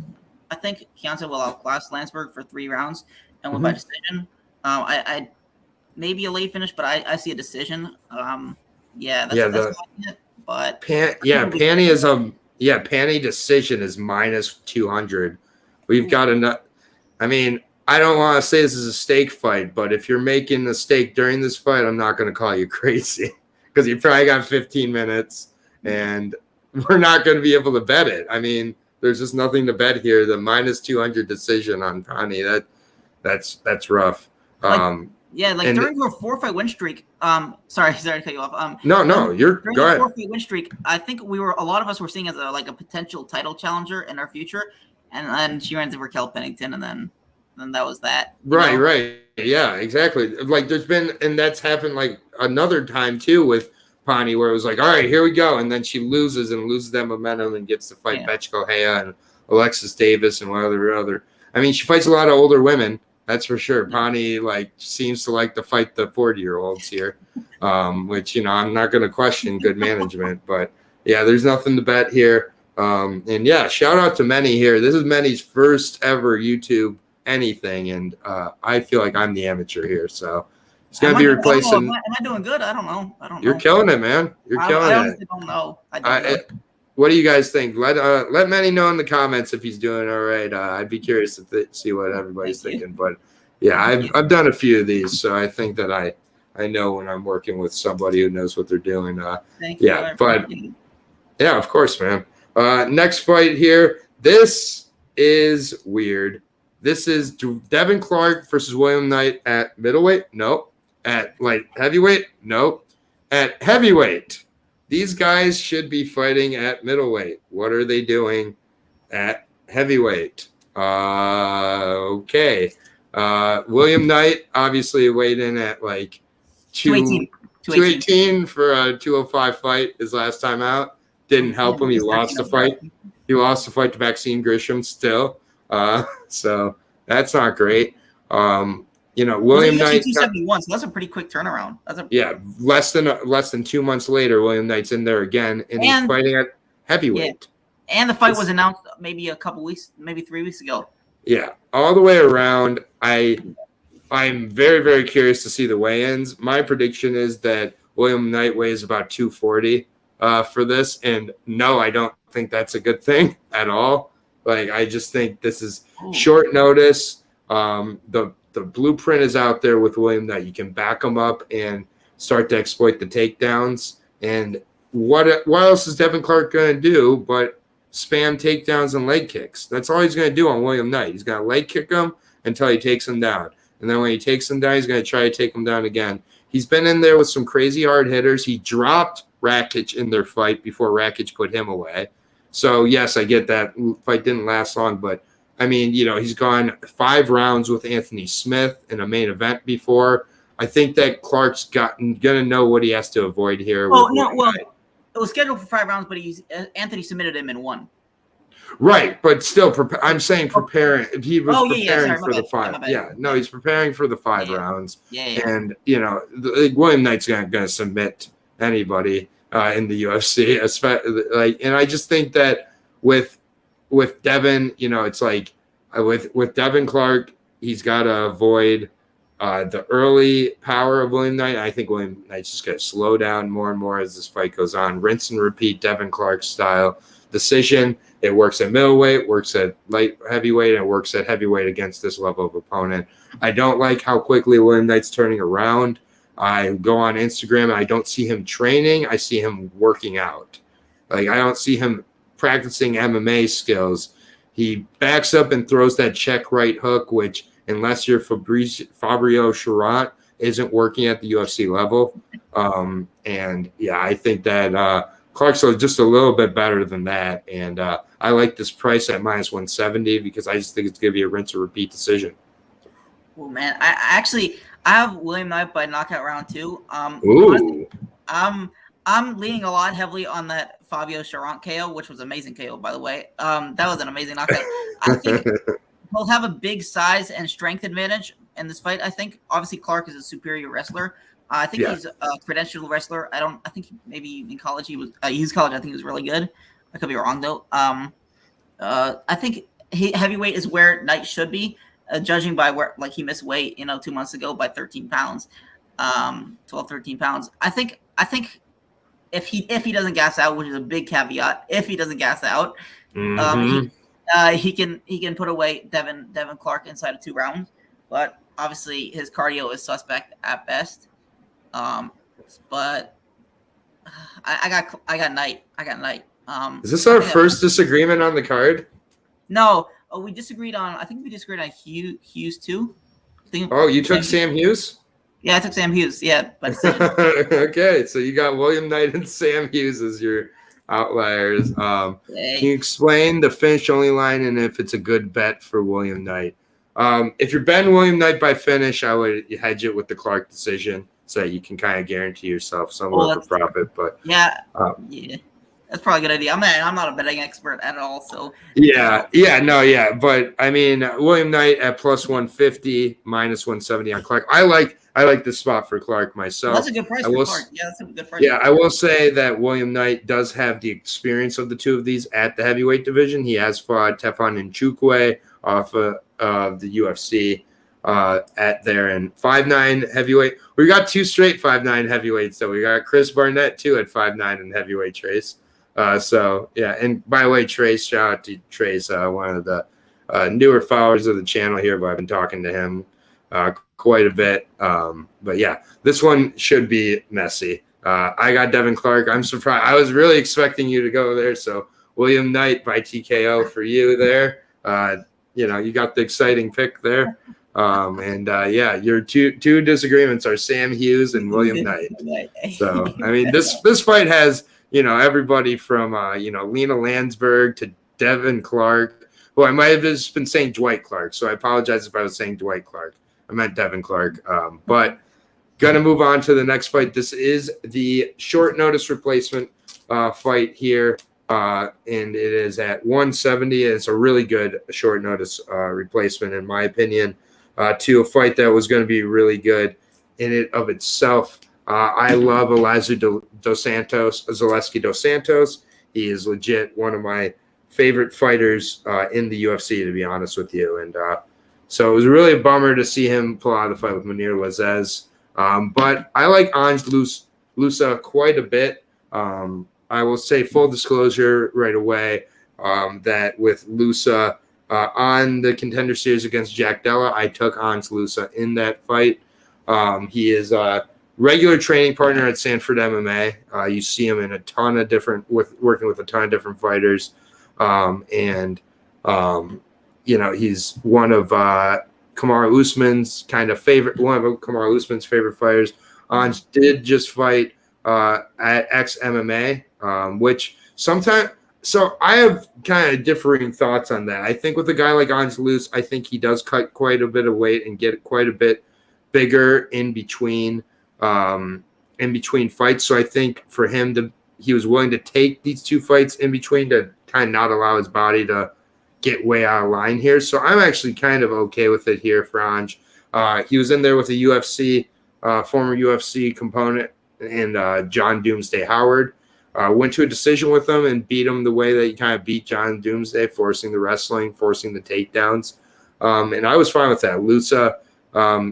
I think Kianza will outclass Landsberg for 3 rounds and win by decision. I maybe a late finish, but I see a decision. That's it. But Panty is Panty decision is -200. We've got enough. I mean, I don't want to say this is a stake fight, but if you're making a stake during this fight, I'm not going to call you crazy because you probably got 15 minutes and we're not going to be able to bet it. I mean, there's just nothing to bet here. The -200 decision on Pani, that's rough. During her 4-fight win streak. Sorry to cut you off. No, you're during go ahead. 4-fight win streak. I think a lot of us were seeing as a potential title challenger in our future, and then she ran into Raquel Pennington, and then that was that. Right. Yeah, exactly. Like there's been, and that's happened like another time too with Pani, where it was like, all right, here we go, and then she loses that momentum and gets to fight Bethe Correia and Alexis Davis and other. I mean, she fights a lot of older women, that's for sure. Pani seems to like to fight the 40-year-olds here, which I'm not going to question good management, but yeah, there's nothing to bet here. And yeah, shout out to Meni here. This is Meni's first ever YouTube anything, and I feel like I'm the amateur here, so it's gonna be replacing. Am I doing good? I don't know. You're killing it, man. You're killing it. I honestly don't know. I don't know. What do you guys think? Let Meni know in the comments if he's doing all right. I'd be curious to see what everybody's thinking. But yeah, I've done a few of these, so I think that I know when I'm working with somebody who knows what they're doing. Yeah, of course, man. Next fight here. This is weird. This is Devin Clark versus William Knight at middleweight. No. At light heavyweight. No. At heavyweight. These guys should be fighting at middleweight. What are they doing at heavyweight? Okay. William Knight obviously weighed in at 218 for a 205 fight his last time out. Didn't help him. He lost the fight. He lost the fight to Maxime Grisham still. So that's not great. William Knight 271, so that's a pretty quick turnaround. Less than 2 months later, William Knight's in there again, and he's fighting at heavyweight. Yeah. And the fight was announced maybe a couple weeks, maybe 3 weeks ago. Yeah, all the way around. I'm very, very curious to see the weigh-ins. My prediction is that William Knight weighs about 240 for this, and no, I don't think that's a good thing at all. I just think this is short notice. The blueprint is out there with William Knight. You can back him up and start to exploit the takedowns. And what else is Devin Clark going to do but spam takedowns and leg kicks? That's all he's going to do on William Knight. He's going to leg kick him until he takes him down. And then when he takes him down, he's going to try to take him down again. He's been in there with some crazy hard hitters. He dropped Rakic in their fight before Rakic put him away. So, yes, I get that fight didn't last long, but I mean, he's gone 5 rounds with Anthony Smith in a main event before. I think that Clark's going to know what he has to avoid here. It was scheduled for 5 rounds, but Anthony submitted him in 1. Right, but still, I'm saying preparing. He was preparing for the 5. He's preparing for the 5 rounds. And William Knight's going to submit anybody in the UFC. And I just think that with Devin, it's with Devin Clark, he's got to avoid the early power of William Knight. I think William Knight's just going to slow down more and more as this fight goes on. Rinse and repeat Devin Clark style decision. It works at middleweight, works at light heavyweight, and it works at heavyweight against this level of opponent. I don't like how quickly William Knight's turning around. I go on Instagram and I don't see him training. I see him working out. I don't see him practicing MMA skills. He backs up and throws that check right hook, which unless you're Fabio Charant, isn't working at the UFC level. I think that Clark's just a little bit better than that. And I like this price at -170 because I just think it's going to be a rinse or repeat decision. Oh man, I have William Knight by knockout round 2. Ooh. I'm leaning a lot heavily on that Fabio Charant KO, which was amazing KO, by the way. That was an amazing knockout. I think he'll have a big size and strength advantage in this fight. I think. Obviously, Clark is a superior wrestler. I think he's a credentialed wrestler. I think maybe in college he was. College. I think he was really good. I could be wrong though. I think heavyweight is where Knight should be, judging by where he missed weight, 2 months ago by 13 pounds, 12, 13 pounds. I think if he doesn't gas out, which is a big caveat, if he doesn't gas out, he can put away Devin Clark inside of 2 rounds. But obviously his cardio is suspect at best. But I got Knight. Is this our first disagreement on the card? No, we disagreed on. I think we disagreed on Hughes too. You took Sam Hughes? Yeah, I took Sam Hughes. Yeah, but okay, so you got William Knight and Sam Hughes as your outliers. Can you explain the finish only line and if it's a good bet for William Knight? If you're betting William Knight by finish, I would hedge it with the Clark decision so you can kind of guarantee yourself somewhat for profit. But yeah. That's probably a good idea. I'm not a betting expert at all, so But I mean, William Knight at plus 150, minus 170 on Clark. I like this spot for Clark myself. That's a good price for Clark. Yeah, that's a good price. Yeah, I will say that William Knight does have the experience of the two of these at the heavyweight division. He has fought Tefon Nchukwu off of the UFC at there and 5'9" heavyweight. We got 2 straight 5'9" heavyweights, so we got Chris Barnett too at 5'9" in heavyweight Trace. And by the way, Trace, shout out to Trace, one of the newer followers of the channel here, but I've been talking to him quite a bit. But yeah, this one should be messy. I got Devin Clark. I'm surprised. I was really expecting you to go there. So William Knight by TKO for you there. You got the exciting pick there. Your two disagreements are Sam Hughes and William Knight. So, I mean, this fight has, everybody from, Lena Landsberg to Devin Clark, who I might have just been saying Dwight Clark. So I apologize if I was saying Dwight Clark. I meant Devin Clark. But going to move on to the next fight. This is the short notice replacement fight here. And it is at 170. It's a really good short notice replacement, in my opinion, to a fight that was going to be really good in it of itself. I love Zaleski dos Santos. He is legit one of my favorite fighters in the UFC, to be honest with you. And so it was really a bummer to see him pull out of the fight with Munir Lazzez. But I like Ange Lusa quite a bit. I will say full disclosure right away that with Lusa on the Contender Series against Jack Della, I took Ange Lusa in that fight. He is regular training partner at Sanford MMA. You see him in a ton of working with a ton of different fighters. He's one of Kamaru Usman's favorite fighters. Ange did just fight at ex-MMA, which sometimes, so I have kind of differing thoughts on that. I think with a guy like Ange Luce, I think he does cut quite a bit of weight and get quite a bit bigger in between fights. So I think for him, he was willing to take these 2 fights in between to kind of not allow his body to get way out of line here. So I'm actually kind of okay with it here for Ange. He was in there with a former UFC component and John Doomsday Howard. Went to a decision with him and beat him the way that he kind of beat John Doomsday, forcing the wrestling, forcing the takedowns. And I was fine with that. Lusa,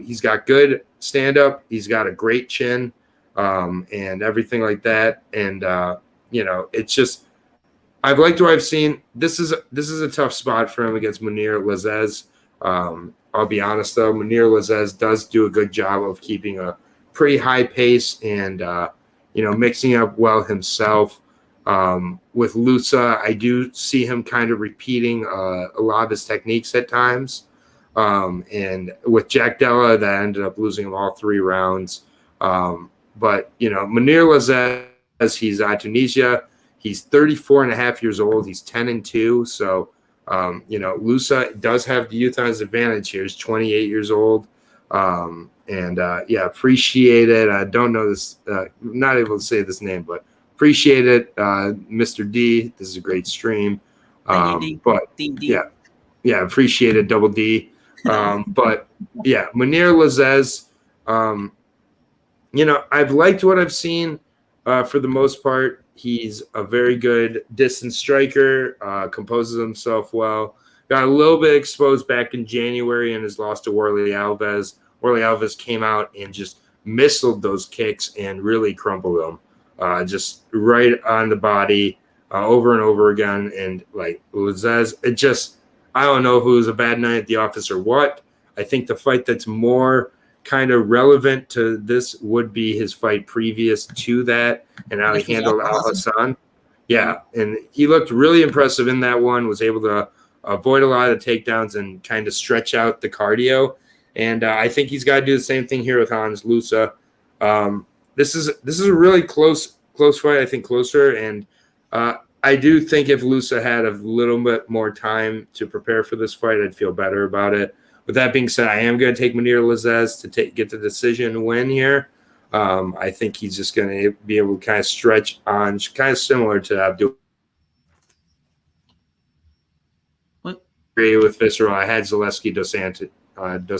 he's got good stand-up. He's got a great chin and everything like that. And, it's just I've liked what I've seen. This is a tough spot for him against Munir Lazzez. I'll be honest, though. Munir Lazzez does do a good job of keeping a pretty high pace and, mixing up well himself. With Lusa, I do see him kind of repeating a lot of his techniques at times. And with Jack Della, that ended up losing him all 3 rounds. But Munir Lazzez, he's out of Tunisia. He's 34 and a half years old. He's 10-2. So, Lusa does have the youth on his advantage here. He's 28 years old. Appreciate it. I don't know this, not able to say this name, but appreciate it. Mr. D, this is a great stream. Thank you, D. But D. yeah, appreciated Double D. But yeah, Munir Lazzez, I've liked what I've seen for the most part. He's a very good distance striker, composes himself well. Got a little bit exposed back in January in his loss to Warley Alves. Warley Alves came out and just missiled those kicks and really crumpled them, just right on the body over and over again. And like Lazzez, I don't know who was a bad night at the office or what. I think the fight that's more kind of relevant to this would be his fight previous to that and how he handled Al Hassan. Yeah, and he looked really impressive in that one, was able to avoid a lot of the takedowns and kind of stretch out the cardio. And I think he's got to do the same thing here with Hans Lusa. This is a really close fight, I think closer. And I do think if Lusa had a little bit more time to prepare for this fight, I'd feel better about it. With that being said, I am going to take Munir Lazzez to get the decision win here. I think he's just going to be able to kind of stretch on, kind of similar to Abdul. Agree with Visceral. I had Zaleski Dos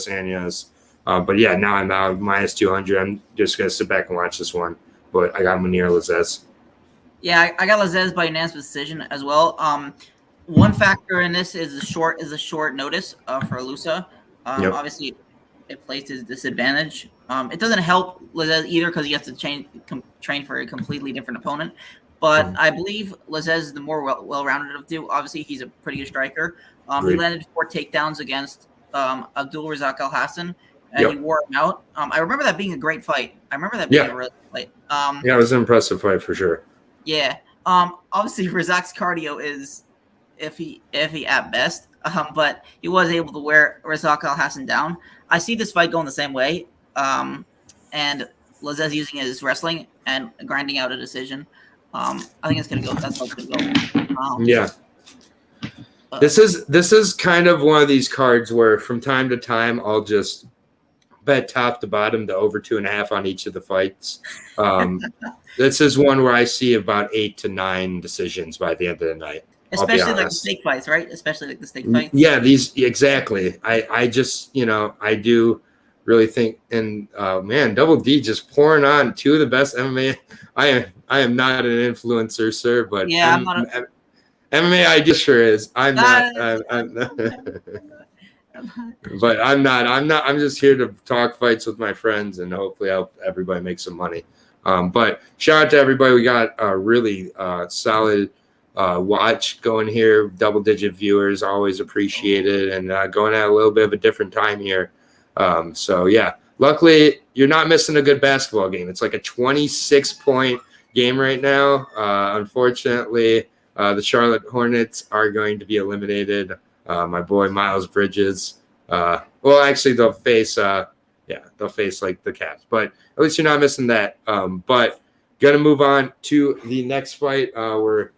Anjos. But yeah, now I'm out minus 200. I'm just going to sit back and watch this one. But I got Munir Lazzez. Yeah, I got Lazzez by unanimous decision as well. One factor in this is a short notice for Lusa. Obviously, it plays to his disadvantage. It doesn't help Lazzez either because he has to train for a completely different opponent. But I believe Lazzez is the more well-rounded of the two. Obviously, he's a pretty good striker. He landed 4 takedowns against Abdul Razak Al Hassan, and he wore him out. I remember that being a great fight. I remember that being a really good fight. It was an impressive fight for sure. Yeah. Obviously, Razak's cardio is iffy at best, but he was able to wear Razak Al Hassan down. I see this fight going the same way, and Lazzez using his wrestling and grinding out a decision. I think it's gonna go. That's how it's gonna go. This is kind of one of these cards where from time to time I'll just bet top to bottom to over 2.5 on each of the fights. This is one where I see about 8 to 9 decisions by the end of the night. Especially like the steak fights, right? Especially like the steak fights. Yeah, exactly. I just, I do really think, and man, Double D just pouring on 2 of the best MMA. I am not an influencer, sir, but yeah, MMA idea sure is. I'm not. But I'm not. I'm just here to talk fights with my friends and hopefully help everybody make some money. But shout out to everybody. We got a really solid watch going here. Double-digit viewers, always appreciated, and going at a little bit of a different time here. So yeah, luckily you're not missing a good basketball game. It's like a 26-point game right now. Unfortunately, the Charlotte Hornets are going to be eliminated. My boy Miles Bridges. Well, actually, they'll face like the Cavs, but at least you're not missing that. But gonna move on to the next fight. We're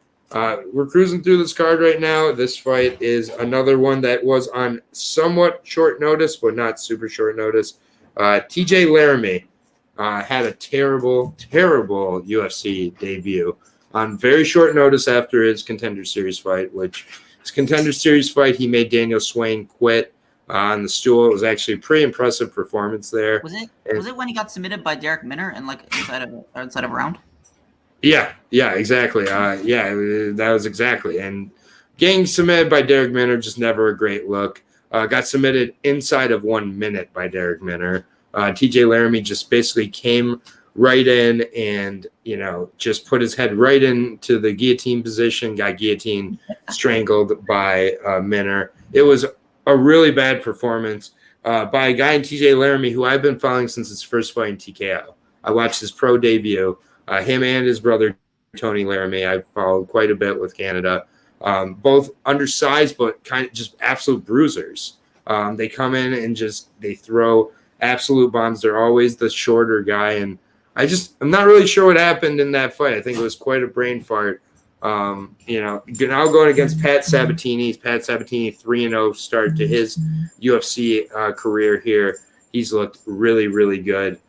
cruising through this card right now. This fight is another one that was on somewhat short notice, but not super short notice. TJ Laramie had a terrible UFC debut on very short notice after his Contender Series fight, which his Contender Series fight, he made Daniel Swain quit on the stool. It was actually a pretty impressive performance there. Was it when he got submitted by Derek Minner and like inside of a round? Yeah, exactly. That was exactly. And getting submitted by Derek Minner, just never a great look. Got submitted inside of 1 minute by Derek Minner. TJ Laramie just basically came right in and, just put his head right into the guillotine position, got guillotine strangled by Minner. It was a really bad performance by a guy in TJ Laramie who I've been following since his first fight in TKO. I watched his pro debut. Him and his brother, Tony Laramie, I've followed quite a bit with Canada. Both undersized, but kind of just absolute bruisers. They come in and they throw absolute bombs. They're always the shorter guy. And I'm not really sure what happened in that fight. I think it was quite a brain fart. Now going against Pat Sabatini. Pat Sabatini, 3-0 start to his UFC career here. He's looked really, really good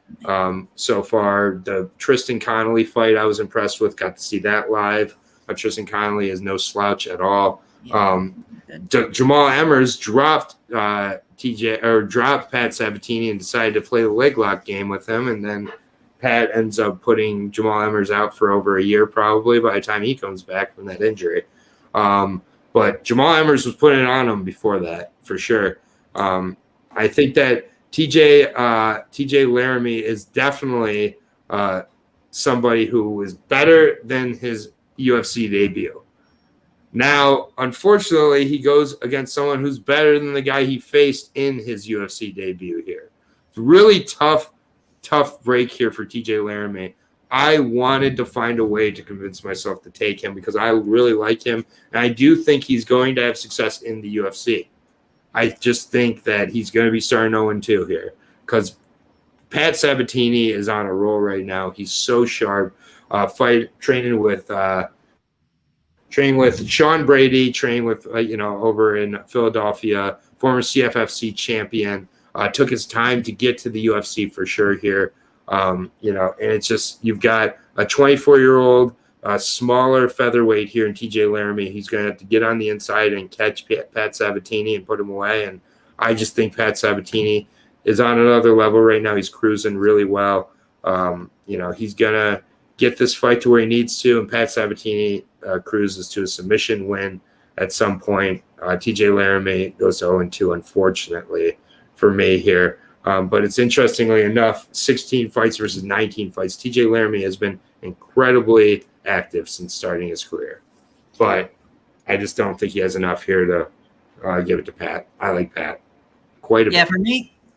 so far. The Tristan Connolly fight I was impressed with. Got to see that live. Tristan Connolly is no slouch at all. Jamal Emmers dropped dropped Pat Sabatini and decided to play the leg lock game with him, and then Pat ends up putting Jamal Emmers out for over a year probably by the time he comes back from that injury. But Jamal Emmers was putting it on him before that for sure. I think that TJ Laramie is definitely somebody who is better than his UFC debut. Now, unfortunately, he goes against someone who's better than the guy he faced in his UFC debut here. It's really tough break here for TJ Laramie. I wanted to find a way to convince myself to take him because I really like him, and I do think he's going to have success in the UFC. I just think that he's going to be starting 0-2 here because Pat Sabatini is on a roll right now. He's so sharp. Training with Sean Brady, training with over in Philadelphia, former CFFC champion. Took his time to get to the UFC for sure here. And it's just you've got a 24-year-old smaller featherweight here in TJ Laramie. He's going to have to get on the inside and catch Pat Sabatini and put him away. And I just think Pat Sabatini is on another level right now. He's cruising really well. He's going to get this fight to where he needs to, and Pat Sabatini cruises to a submission win at some point. TJ Laramie goes 0-2, unfortunately, for me here. But it's interestingly enough, 16 fights versus 19 fights. TJ Laramie has been incredibly active since starting his career. But I just don't think he has enough here to give it to Pat. I like Pat quite a bit. Yeah,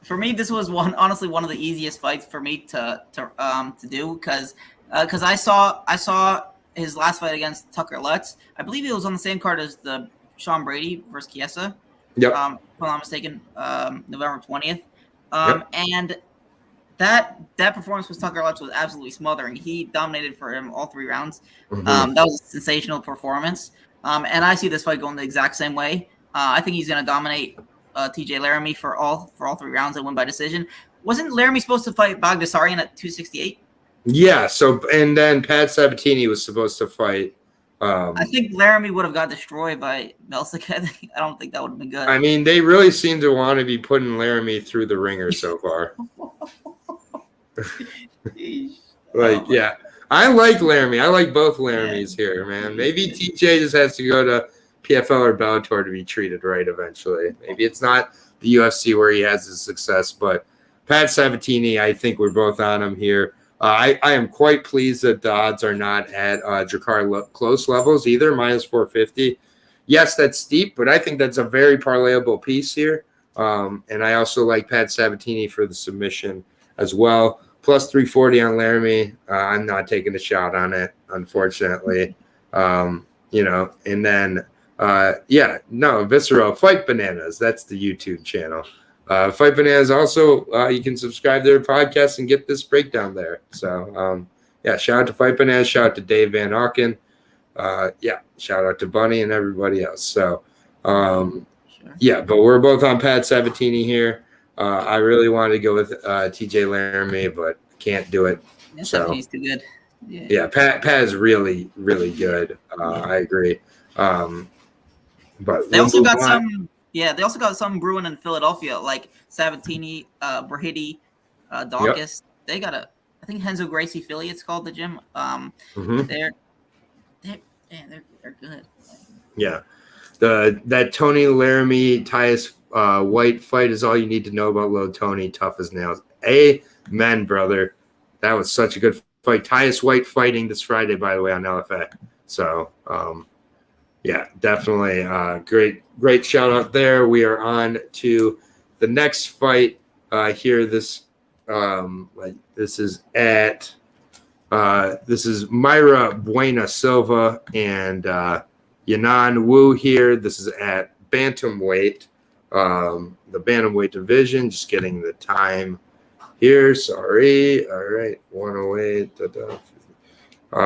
for me, this was honestly one of the easiest fights for me to do because I saw his last fight against Tucker Lutz. I believe it was on the same card as the Sean Brady versus Chiesa. Yep. If I'm not mistaken, November 20th. Yep. And that performance with Tucker Lutz was absolutely smothering. He dominated for him all 3 rounds. Mm-hmm. That was a sensational performance. And I see this fight going the exact same way. I think he's going to dominate TJ Laramie for all 3 rounds and win by decision. Wasn't Laramie supposed to fight Bagdasarian at 268? Yeah. And then Pat Sabatini was supposed to fight. I think Laramie would have got destroyed by Melsick. I don't think that would have been good. I mean, they really seem to want to be putting Laramie through the ringer so far. Yeah. I like Laramie. I like both Laramies here, man. Maybe TJ just has to go to PFL or Bellator to be treated right eventually. Maybe it's not the UFC where he has his success, but Pat Sabatini, I think we're both on him here. I am quite pleased that the odds are not at Drakkar Close levels either, minus 450. Yes, that's steep, but I think that's a very parlayable piece here. And I also like Pat Sabatini for the submission as well. Plus 340 on Laramie. I'm not taking a shot on it, unfortunately. And then, Visceral Fight Bananas. That's the YouTube channel. Fight Bananas also, you can subscribe to their podcast and get this breakdown there. So, shout out to Fight Bananas. Shout out to Dave Van Auken. Shout out to Bunny and everybody else. So, but we're both on Pat Sabatini here. I really wanted to go with TJ Laramie, but can't do it. He's too good. Yeah, Pat is really, really good. I agree. But they also got some. Yeah, they also got some brewing in Philadelphia, like Sabatini, Brahidi, Dawkins. Yep. They got I think Renzo Gracie Philly. It's called the gym. They're good. Yeah. That Tony Laramie Tyus White fight is all you need to know about Little Tony, tough as nails. Amen, brother. That was such a good fight. Tyus White fighting this Friday, by the way, on LFA. So, definitely great shout out there. We are on to the next fight here. This is Myra Buena Silva and Yanan Wu here. This is at bantamweight, the bantamweight division. Just getting the time here. Sorry. All right, 108.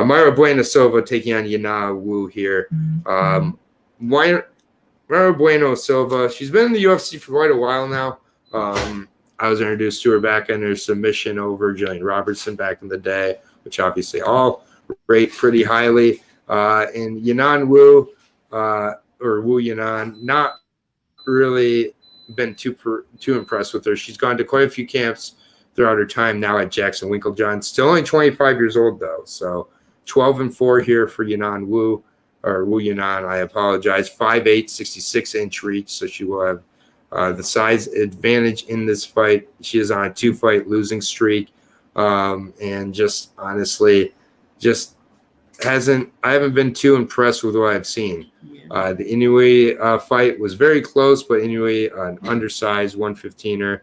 Myra Buena Silva taking on Yana Wu here. Myra Buena Silva, she's been in the UFC for quite a while now. I was introduced to her back in her submission over Jillian Robertson back in the day, which obviously all rate pretty highly. And Yanan Wu, Wu Yanan, not really been too impressed with her. She's gone to quite a few camps throughout her time now at Jackson Winklejohn. Still only 25 years old though, so 12-4 here for Yanan Wu, or Wu Yanan. I apologize. 5'8", 66-inch reach, so she will have the size advantage in this fight. She is on a 2-fight losing streak, and just honestly, I haven't been too impressed with what I've seen. The Inoue fight was very close, but Inoue, an undersized 115er.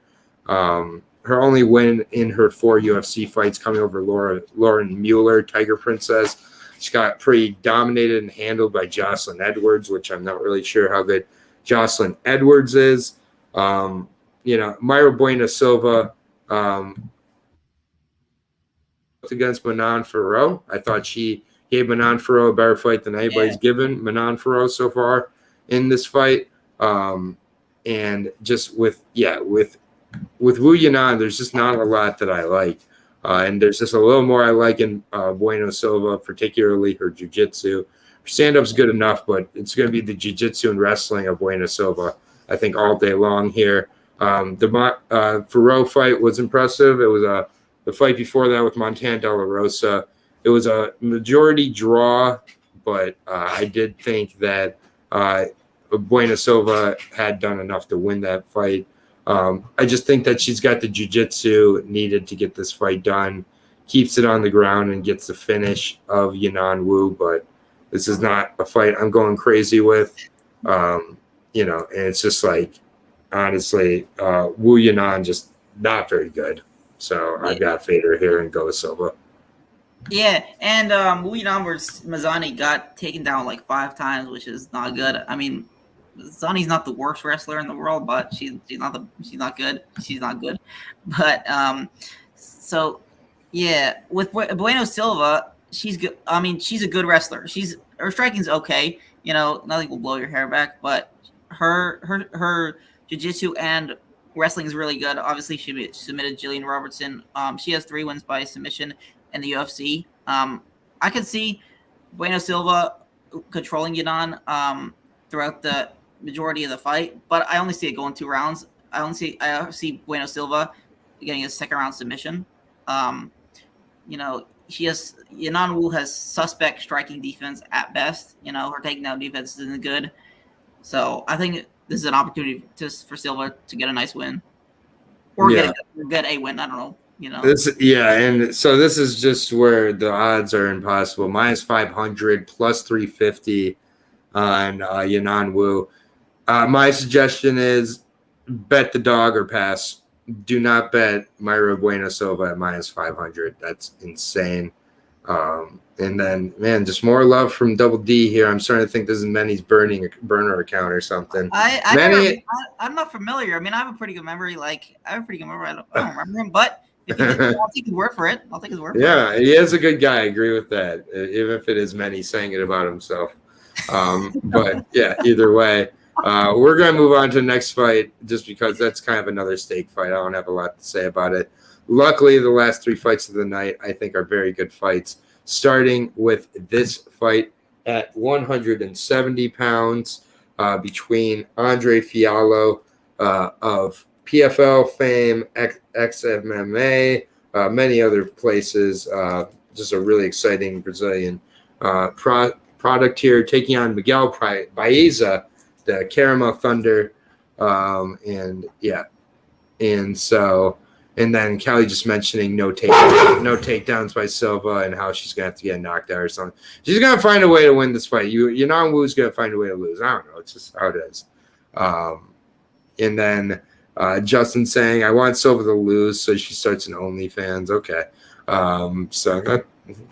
Her only win in her 4 UFC fights coming over Lauren Mueller, Tiger Princess. She got pretty dominated and handled by Jocelyn Edwards, which I'm not really sure how good Jocelyn Edwards is. Mayra Bueno Silva against Manon Fiorot. I thought she gave Manon Fiorot a better fight than anybody's given Manon Fiorot so far in this fight. And just with Wu Yanan, there's just not a lot that I like. And there's just a little more I like in Bueno Silva, particularly her jiu-jitsu. Her stand-up's good enough, but it's going to be the jiu-jitsu and wrestling of Bueno Silva, I think, all day long here. The Fiorot fight was impressive. It was the fight before that with Montana De La Rosa. It was a majority draw, but I did think that Bueno Silva had done enough to win that fight. I just think that she's got the jiu-jitsu needed to get this fight done, keeps it on the ground, and gets the finish of Yanan Wu. But this is not a fight I'm going crazy with. And it's just like, honestly, Wu Yanan just not very good. So I've got to fade her here and go with Silva. Yeah, and Wu Yanan versus Mazani got taken down like 5 times, which is not good. I mean, Mazani's not the worst wrestler in the world, but she's not good. She's not good. But so yeah, with Bueno Silva, she's good. I mean, she's a good wrestler. Her striking's okay. Nothing will blow your hair back, but her jiu-jitsu and wrestling is really good. Obviously, she submitted Jillian Robertson. She has 3 wins by submission in the UFC. I could see Bueno Silva controlling Yanan throughout the majority of the fight, but I only see it going 2 rounds. I see Bueno Silva getting a 2nd round submission. Yanan Wu has suspect striking defense at best. Her takedown defense isn't good. So I think this is an opportunity for Silva to get a nice win, or get a win. I don't know. And so this is just where the odds are impossible. -500, +350 on Yanan Wu. My suggestion is bet the dog or pass. Do not bet Mayra Bueno Silva at -500. That's insane. And then, man, just more love from Double D here. I'm starting to think this is Meni's burner account or something. I'm not familiar. I mean, I have a pretty good memory. I don't remember him, but if I'll take his word for it. Yeah, he is a good guy. I agree with that, even if it is Meni saying it about himself. But yeah, either way, we're going to move on to the next fight just because that's kind of another steak fight. I don't have a lot to say about it. Luckily, the last 3 fights of the night, I think, are very good fights, starting with this fight at 170 pounds between Andre Fiallo of PFL fame, ex-MMA, many other places. Just a really exciting Brazilian product here, taking on Miguel Baeza, the Caramel Thunder. And then Callie just mentioning no takedowns by Silva and how she's going to have to get knocked out or something. She's going to find a way to win this fight. Yanan Wu's going to find a way to lose. I don't know. It's just how it is. And then Justin saying, I want Silva to lose, so she starts an OnlyFans. Okay.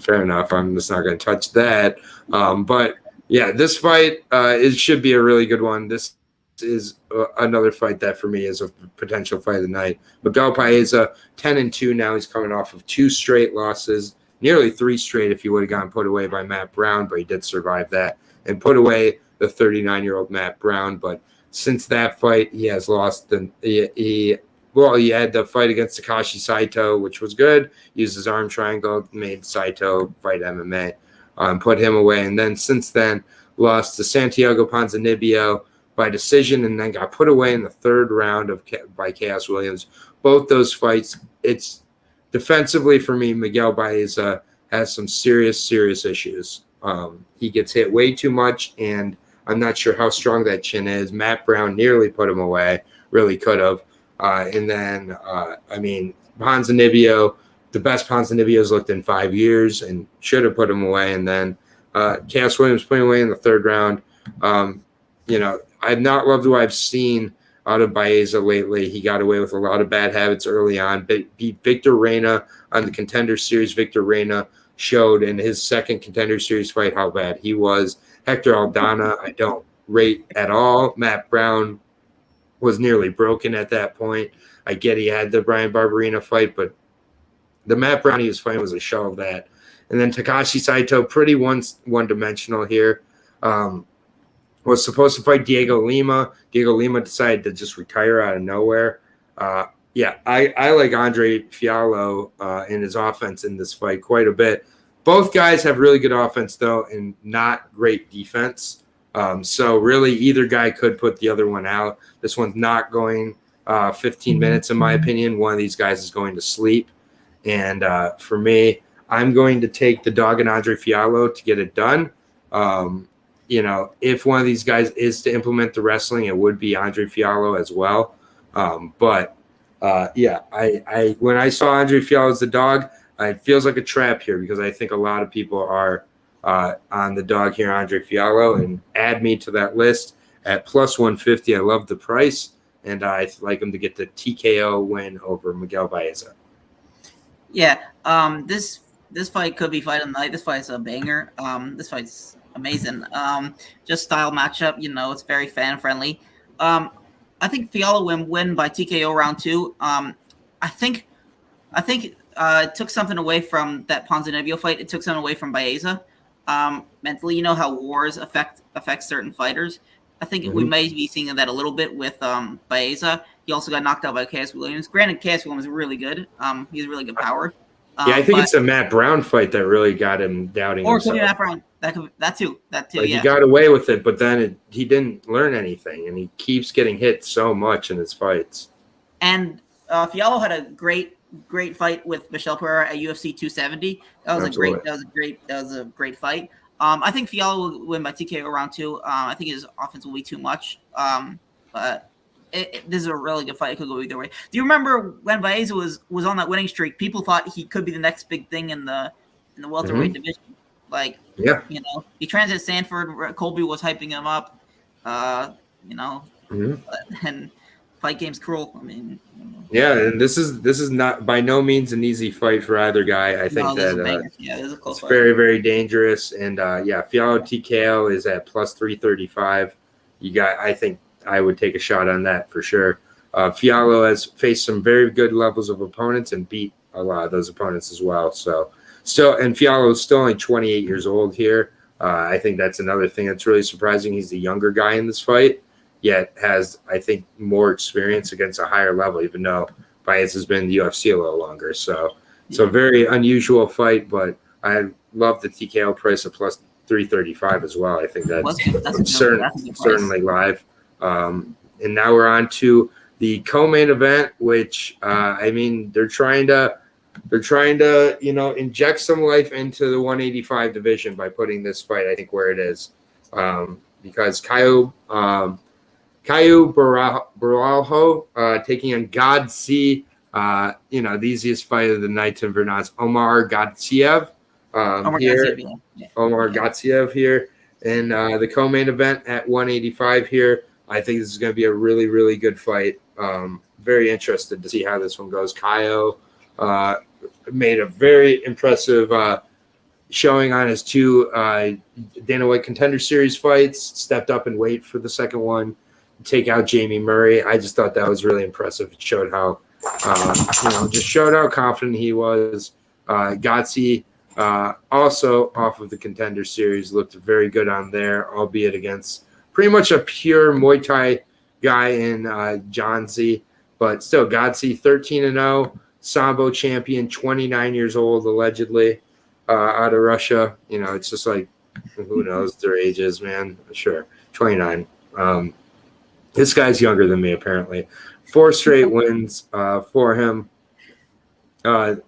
Fair enough. I'm just not going to touch that. But, yeah, this fight, it should be a really good one. This is another fight that for me is a potential fight of the night. Miguel Baeza, 10-2 now. He's coming off of 2 straight losses, nearly 3 straight if he would have gotten put away by Matt Brown, but he did survive that and put away the 39-year-old Matt Brown. But since that fight, he has lost. He had the fight against Takashi Saito, which was good. Used his arm triangle, made Saito fight MMA, put him away. And then since then, lost to Santiago Ponzinibbio by decision, and then got put away in the third round by Chaos Williams. Both those fights, it's defensively for me, Miguel Baeza has some serious issues. He gets hit way too much, and I'm not sure how strong that chin is. Matt Brown nearly put him away, really could have. And then, Ponzinibbio, the best Ponzinibbio's looked in 5 years and should have put him away. And then Chaos Williams put him away in the third round. I've not loved what I've seen out of Baeza lately. He got away with a lot of bad habits early on. Beat Victor Reina on the Contender Series. Victor Reina showed in his second Contender Series fight how bad he was. Hector Aldana, I don't rate at all. Matt Brown was nearly broken at that point. I get he had the Brian Barberena fight, but the Matt Brown he was fighting was a show of that. And then Takashi Saito, pretty one-dimensional here. Was supposed to fight Diego Lima. Diego Lima decided to just retire out of nowhere. I like Andre Fiallo in his offense in this fight quite a bit. Both guys have really good offense, though, and not great defense. So really either guy could put the other one out. This one's not going 15 minutes, in my opinion. One of these guys is going to sleep. And for me, I'm going to take the dog and Andre Fiallo to get it done. If one of these guys is to implement the wrestling, it would be Andre Fiallo as well. When I saw Andre Fiallo as the dog, it feels like a trap here because I think a lot of people are on the dog here, Andre Fiallo, and add me to that list at plus 150. I love the price, and I like him to get the TKO win over Miguel Baeza. Yeah, this fight could be fight of the night. This fight's a banger. This fight's amazing. Just style matchup. It's very fan friendly. I think Fiallo win by TKO round 2. I think it took something away from that Ponzinibbio fight. It took something away from Baeza. Mentally, how wars affect certain fighters. I think we may be seeing that a little bit with Baeza. He also got knocked out by Chaos Williams. Granted, Chaos Williams is really good. He has really good power. I think it's the Matt Brown fight that really got him doubting himself. Or Matt Brown. That too. He got away with it, but then he didn't learn anything, and he keeps getting hit so much in his fights. And Fiallo had a great fight with Michel Pereira at UFC 270. That was a great fight. I think Fiallo will win by TKO round 2. I think his offense will be too much. But this is a really good fight. It could go either way. Do you remember when Baeza was on that winning streak? People thought he could be the next big thing in the welterweight division. He trained at Sanford. Colby was hyping him up. And fight game's cruel. And this is not by no means an easy fight for either guy. I think it's very, very dangerous. And Fiallo TKO is at plus 335. I think I would take a shot on that for sure. Fiallo has faced some very good levels of opponents and beat a lot of those opponents as well. And Fiallo is still only 28 years old here. I think that's another thing that's really surprising. He's the younger guy in this fight, yet has, I think, more experience against a higher level, even though Baez has been in the UFC a little longer. So very unusual fight, but I love the TKO price of plus 335 as well. I think that's certainly live. And now we're on to the co-main event, which they're trying to inject some life into the 185 division by putting this fight, I think, where it is, because Caio Borralho taking on Godsi, the easiest fight of the night to pronounce, Omar Gatsiev here in the co-main event at 185 here. I think this is going to be a really, really good fight. Very interested to see how this one goes. Caio made a very impressive showing on his 2 Dana White Contender Series fights, stepped up in weight for the second one, take out Jamie Murray. I just thought that was really impressive. It showed how, showed how confident he was. Gotsi, also off of the Contender Series, looked very good on there, albeit against pretty much a pure Muay Thai guy in Johnzy. But still, Gotsi 13-0, Sambo champion, 29 years old, allegedly, out of Russia. It's just like Who knows their ages, man? Sure, 29. This guy's younger than me, apparently. 4 straight wins for him,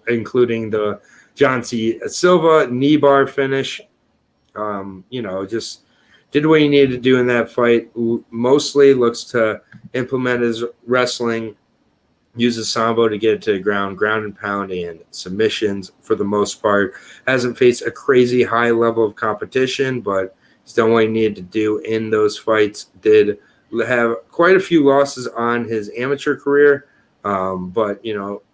including the John C. Silva knee bar finish. Just did what he needed to do in that fight. Mostly looks to implement his wrestling, uses sambo to get it to the ground and pound, and submissions for the most part. Hasn't faced a crazy high level of competition, but he's done what he needed to do in those fights. Did have quite a few losses on his amateur career, but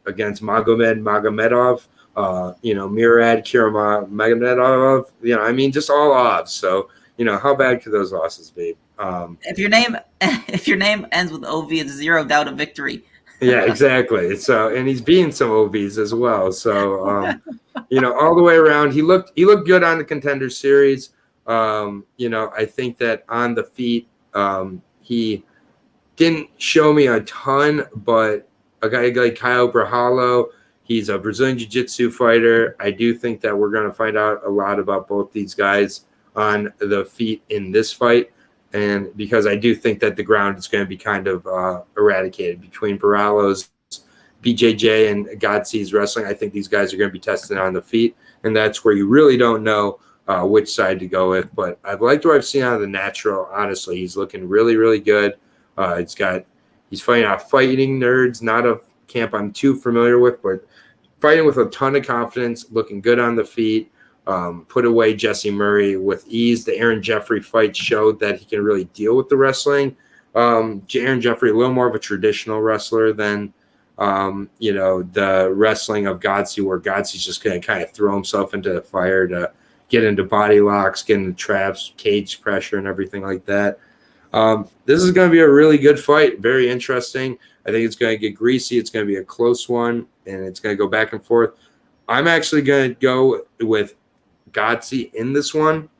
against Magomedov, Murad Kiramagomedov, just all odds. So how bad could those losses be? If your name ends with OV, it's zero doubt of victory. Yeah, exactly. So, and he's beating some OVs as well. So, all the way around, he looked good on the Contender Series. I think that on the feet, he didn't show me a ton, but a guy like Caio Brajalo, he's a Brazilian Jiu-Jitsu fighter. I do think that we're going to find out a lot about both these guys on the feet in this fight. And because I do think that the ground is going to be kind of eradicated between Baralo's, BJJ, and Godsey's wrestling. I think these guys are going to be tested on the feet, and that's where you really don't know which side to go with. But I've liked what I've seen out of the natural. Honestly, he's looking really, really good. He's fighting off Fighting Nerds, not a camp I'm too familiar with, but fighting with a ton of confidence, looking good on the feet. Put away Jesse Murray with ease. The Aaron Jeffrey fight showed that he can really deal with the wrestling. Aaron Jeffrey, a little more of a traditional wrestler than, the wrestling of Godsey, where Godsey's just going to kind of throw himself into the fire to get into body locks, get into traps, cage pressure, and everything like that. This is going to be a really good fight. Very interesting. I think it's going to get greasy. It's going to be a close one, and it's going to go back and forth. I'm actually going to go with Godsey in this one,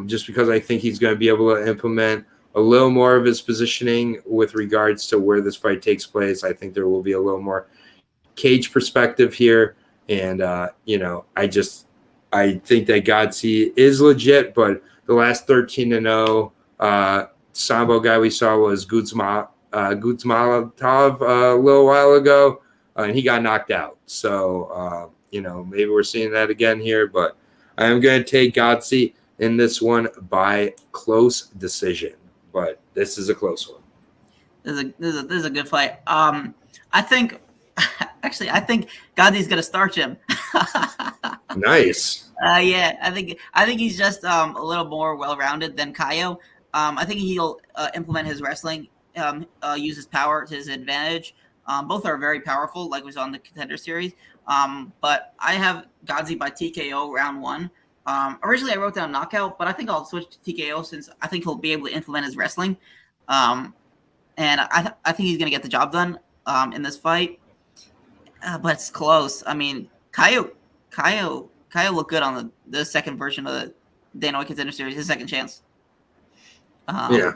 just because I think he's going to be able to implement a little more of his positioning with regards to where this fight takes place. I think there will be a little more cage perspective here, and I think that Godsey is legit. But the last 13-0 sambo guy we saw was Guzmalatov a little while ago, and he got knocked out. So maybe we're seeing that again here, but I am going to take Godsey in this one by close decision, but this is a close one. This is a good fight. I think Godsey's going to starch him. Nice. Yeah, I think he's just a little more well-rounded than Caio. I think he'll implement his wrestling, use his power to his advantage. Both are very powerful, like we saw in the Contender Series. But I have Godsey by TKO round 1. Originally, I wrote down knockout, but I think I'll switch to TKO since I think he'll be able to implement his wrestling. And I think he's going to get the job done in this fight. But it's close. I mean, Caio looked good on the second version of the Dana White Contender Series, his second chance. Yeah.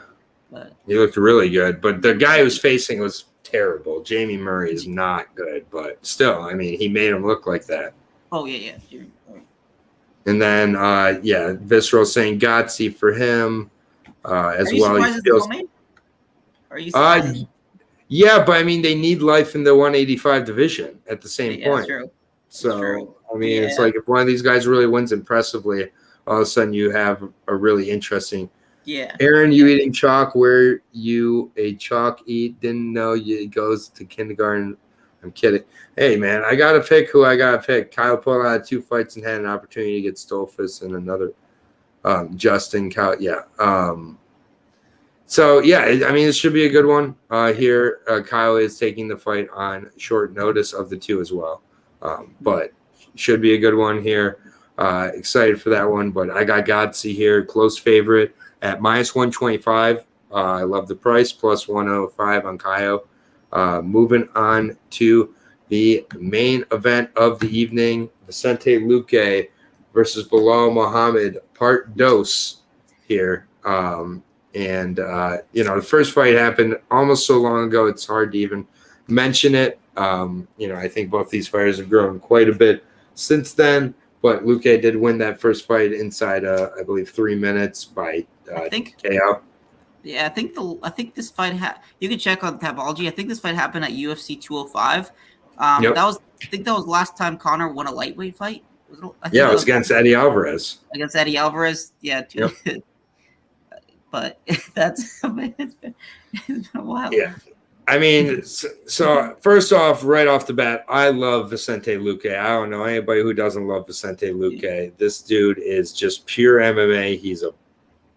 But he looked really good. But the guy who's facing was terrible. Jamie Murray is not good, but still, I mean, he made him look like that. Oh, yeah. And then, Visceral saying Godsey for him as well. Are you surprised? Yeah, but I mean, they need life in the 185 division at the same point. True. So, true. I mean, it's like if one of these guys really wins impressively, all of a sudden you have a really interesting. Yeah. Aaron, you eating chalk where you a chalk eat? Didn't know you goes to kindergarten. I'm kidding. Hey, man, I got to pick who I got to pick. Kyle pulled out 2 fights and had an opportunity to get Stolfus and another Justin. Kyle, yeah. So, yeah, I mean, it should be a good one here. Kyle is taking the fight on short notice of the 2 as well. But should be a good one here. Excited for that one. But I got Godsey here, close favorite at -125. I love the price, plus 105 on Caio. Moving on to the main event of the evening, Vicente Luque versus Belal Muhammad, part dos here. The first fight happened almost so long ago, it's hard to even mention it. I think both these fighters have grown quite a bit since then. but Luque did win that first fight inside, I believe, 3 minutes by I think. KO. Yeah, I think this fight you can check on Tabology. I think this fight happened at UFC 205. Yep. That was I think that was last time Conor won a lightweight fight. I think Yeah, it that was against Eddie Alvarez. Against Eddie Alvarez. Yeah. Yep. But it's been a while. Yeah. I mean, so first off, right off the bat, I love Vicente Luque. I don't know anybody who doesn't love Vicente Luque. This dude is just pure MMA. He's a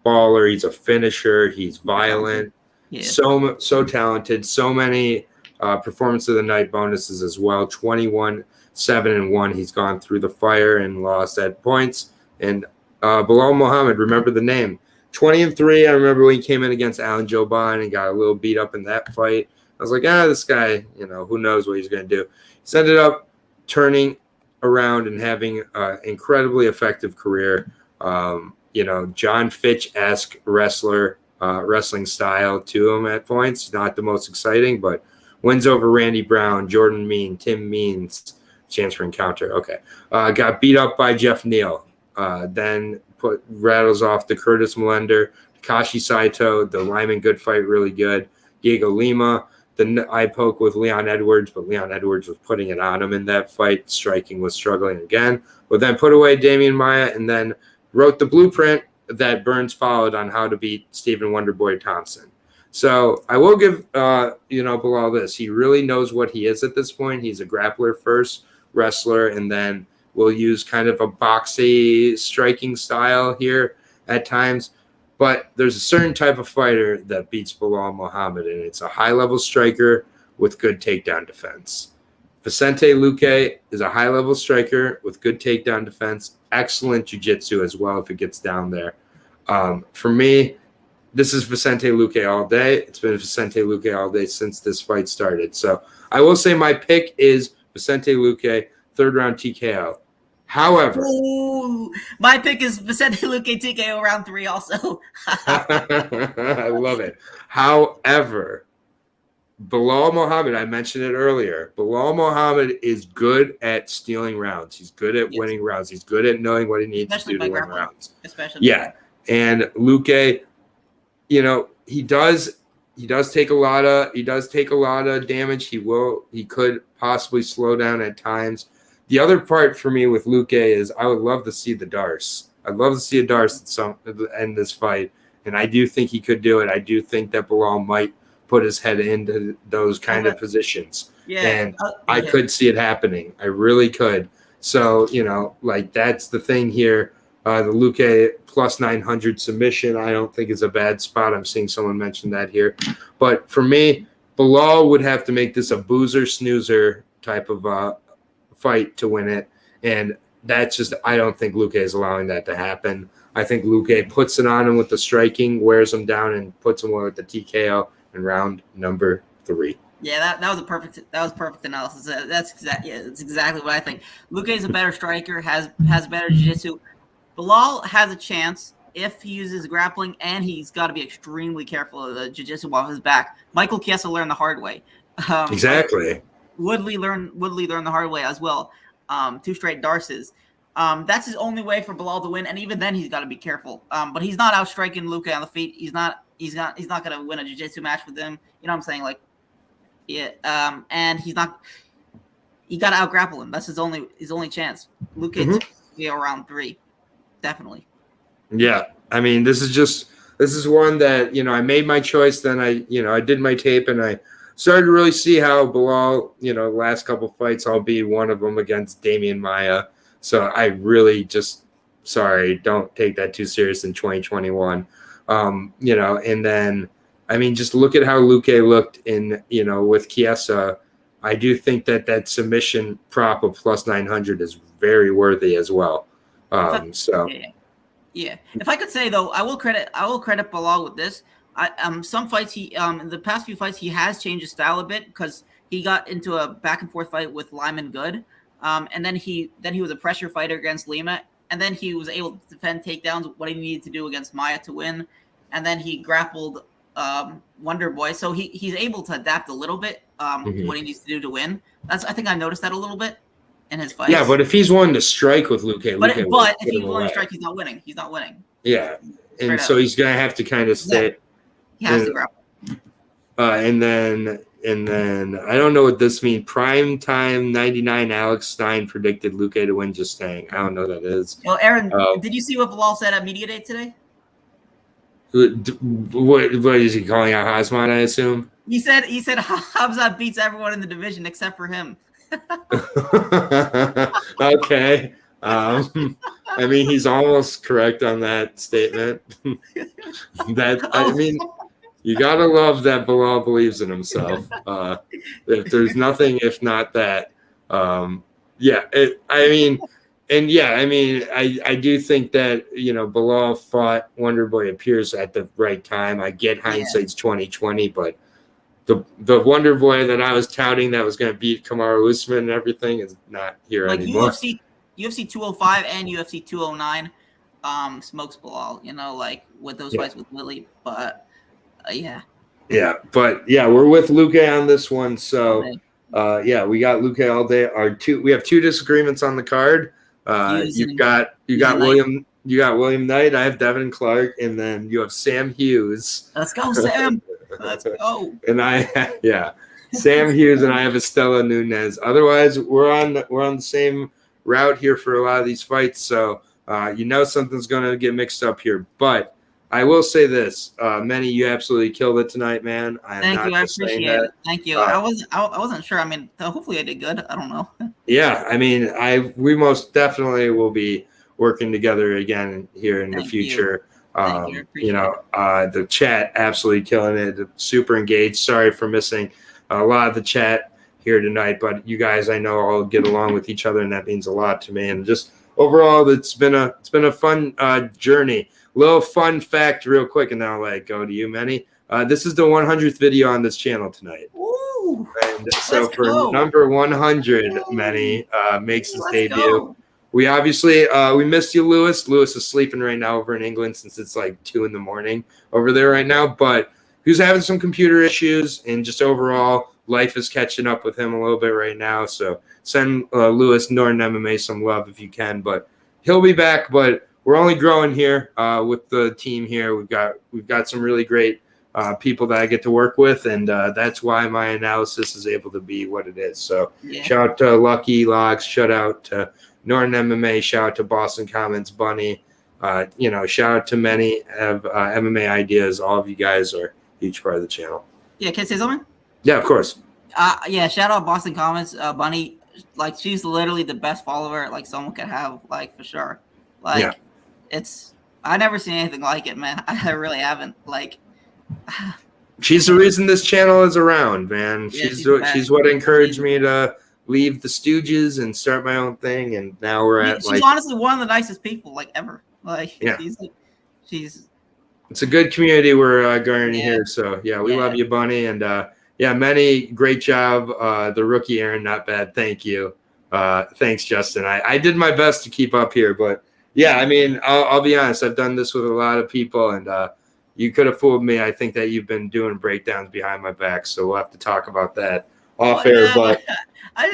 baller. He's a finisher. He's violent. Yeah. So talented. So many performance of the night bonuses as well. 21-7-1. He's gone through the fire and lost at points. And Belal Muhammad, remember the name. 20-3. I remember when he came in against Alan Joban and got a little beat up in that fight. I was like, this guy, who knows what he's going to do. He's ended up turning around and having an incredibly effective career. John Fitch-esque wrestling style to him at points. Not the most exciting, but wins over Randy Brown, Jordan Mean, Tim Means, chance for encounter. Okay. Got beat up by Jeff Neal. Then rattles off the Curtis Melender, Takashi Saito, the Lyman Good fight, really good. Diego Lima, the eye poke with Leon Edwards, but Leon Edwards was putting it on him in that fight. Striking was struggling again. But then put away Damian Maia and then wrote the blueprint that Burns followed on how to beat Stephen Wonderboy Thompson. So I will give, Belal this. He really knows what he is at this point. He's a grappler first, wrestler, and then will use kind of a boxy striking style here at times. But there's a certain type of fighter that beats Belal Muhammad, and it's a high-level striker with good takedown defense. Vicente Luque is a high-level striker with good takedown defense, excellent jiu-jitsu as well if it gets down there. For me, this is Vicente Luque all day. It's been Vicente Luque all day since this fight started. So I will say my pick is Vicente Luque, third-round TKO. However, my pick is Vicente Luque TKO round 3 also. I love it. However, Belal Muhammad, I mentioned it earlier. Belal Muhammad is good at stealing rounds. He's good at winning rounds. He's good at knowing what he needs to do to win rounds. And Luque, he does take a lot of damage. He could possibly slow down at times. The other part for me with Luque is I would love to see the Darce. I'd love to see a Darce at the end of this fight, and I do think he could do it. I do think that Belal might put his head into those kind of positions. Yeah, and I could see it happening. I really could. So, that's the thing here. The Luque plus 900 submission, I don't think is a bad spot. I'm seeing someone mention that here. But for me, Belal would have to make this a boozer-snoozer type of fight to win it. And that's just, I don't think Luque is allowing that to happen. I think Luque puts it on him with the striking, wears him down, and puts him with the TKO in round number 3. Yeah, that was perfect analysis. That's exactly what I think. Luque is a better striker, has better jiu-jitsu. Belal has a chance if he uses grappling, and he's got to be extremely careful of the jiu-jitsu off his back. Michael Chiesa learned the hard way. Exactly. Woodley learned the hard way as well. 2 straight Darces. That's his only way for Belal to win, and even then he's got to be careful. But he's not outstriking Luque on the feet. He's not going to win a jiu-jitsu match with him. You know what I'm saying? And he's not. You got to out-grapple him. That's his only chance. Luque around 3, definitely. Yeah, I mean, this is one that I made my choice. Then I did my tape and I started to really see how Belal, last couple fights, I'll be one of them against Damian Maia. So I really don't take that too serious in 2021. And then, I mean, just look at how Luque looked in, with Chiesa. I do think that submission prop of plus 900 is very worthy as well. Yeah. If I could say though, I will credit Belal with this. Some fights in the past few fights he has changed his style a bit because he got into a back and forth fight with Lyman Good, and then he was a pressure fighter against Lima, and then he was able to defend takedowns, what he needed to do against Maia to win, and then he grappled Wonder Boy, so he's able to adapt a little bit to what he needs to do to win. I think I noticed that a little bit, in his fights. Yeah, but if he's willing to strike with Luque, but Luque will if put he's him willing away. to strike, he's not winning. He's not winning. Yeah, Straight and so up. he's gonna have to kind of stay. He has to grapple. And then I don't know what this means. Prime time 99. Alex Stein predicted Luque to win. Just saying, I don't know what that is. Well, Aaron, did you see what Belal said at media day today? What is he calling out Hasman? I assume. He said Hamzat beats everyone in the division except for him. Okay. I mean, he's almost correct on that statement. I mean, you gotta love that Belal believes in himself. If there's nothing, if not that, I do think that Belal fought Wonderboy appears at the right time. I get hindsight's 2020, but the Wonderboy that I was touting that was going to beat Kamaru Usman and everything is not here anymore. UFC 205 and UFC 209 smokes Belal, like with those fights with Lily, but yeah, but we're with Luque on this one, so we got Luque all day. We have two disagreements on the card. You got William Knight, I have Devin Clark, and then you have Sam Hughes. Let's go, Sam. Let's go. And Sam Hughes, and I have Estela Nunez. Otherwise, we're on the same route here for a lot of these fights, so something's going to get mixed up here. But I will say this, Meni, you absolutely killed it tonight, man. Thank you. I appreciate it. Thank you. I wasn't sure. I mean, hopefully I did good. I don't know. Yeah, I mean, we most definitely will be working together again here in the future. The chat absolutely killing it. Super engaged. Sorry for missing a lot of the chat here tonight, but you guys, I know, all get along with each other, and that means a lot to me. And just overall, it's been a fun journey. Little fun fact real quick, and then I'll go to you, Meni. This is the 100th video on this channel tonight. Ooh, and so for number 100, Meni makes his debut. Go. We obviously we missed you, Lewis. Lewis is sleeping right now over in England since it's 2 a.m. over there right now. But he's having some computer issues, and just overall life is catching up with him a little bit right now. So send Lewis Norton MMA some love if you can. But he'll be back. But we're only growing here with the team here. We've got some really great people that I get to work with, and that's why my analysis is able to be what it is. So shout out to Lucque, Logs, shout out to Norton MMA, shout out to Boston Comments, Bunny, shout out to Meni of MMA Ideas. All of you guys are a huge part of the channel. Yeah, can I say something? Yeah, of course. Shout out Boston Comments, Bunny. She's literally the best follower someone could have, for sure. I never seen anything like it, man. I really haven't. She's the reason this channel is around, man. She's what encouraged me to leave the Stooges and start my own thing, and now we're at she's honestly one of the nicest people ever. She's it's a good community we're garnering here. So we love you, Bunny, and Meni, great job. The rookie Aaron, not bad. Thank you. Thanks, Justin. I did my best to keep up here, but I mean, I'll be honest. I've done this with a lot of people, and you could have fooled me. I think that you've been doing breakdowns behind my back, so we'll have to talk about that off air. But I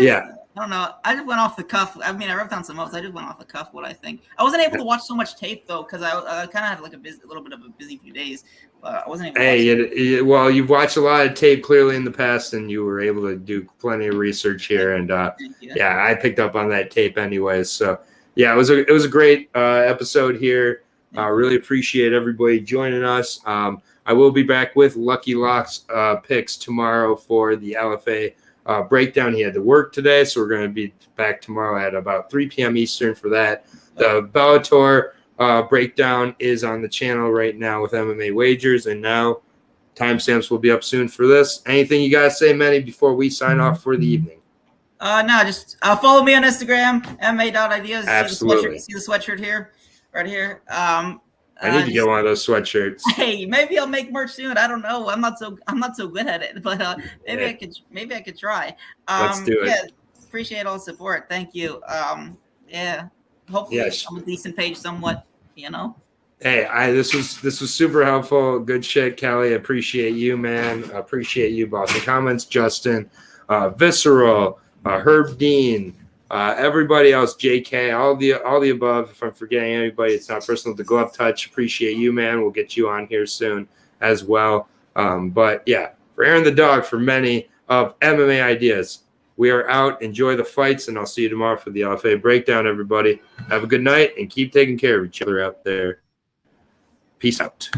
don't know. I just went off the cuff. I mean, I wrote down some notes. I just went off the cuff what I think. I wasn't able to watch so much tape though, because I kind of had a little bit of a busy few days. But I wasn't able. Well, you've watched a lot of tape clearly in the past, and you were able to do plenty of research here. And I picked up on that tape anyways. So it was a great episode here. Really appreciate everybody joining us. I will be back with Lucky Locks picks tomorrow for the LFA breakdown. He had to work today, so we're going to be back tomorrow at about 3 p.m. Eastern for that. The Bellator breakdown is on the channel right now with MMA Wagers, and now timestamps will be up soon for this. Anything you guys say, Meni, before we sign off for the evening? No, just follow me on Instagram, ma.ideas. Absolutely. See the sweatshirt here, right here. I need to get one of those sweatshirts. Hey, maybe I'll make merch soon. I don't know. I'm not so good at it, but maybe I could try. Let's do it. Yeah, appreciate all the support. Thank you. Hopefully I'm a decent page somewhat, Hey, this was super helpful. Good shit, Kelly. Appreciate you, man. Appreciate you, Boston Comments, Justin, Visceral, Herb Dean, Everybody else, JK, all the above. If I'm forgetting anybody, it's not personal. The Glove Touch, appreciate you, man. We'll get you on here soon as well. But yeah, for Aaron the Dog, for Meni of MMA Ideas, we are out. Enjoy the fights, and I'll see you tomorrow for the LFA breakdown, everybody. Have a good night, and keep taking care of each other out there. Peace out.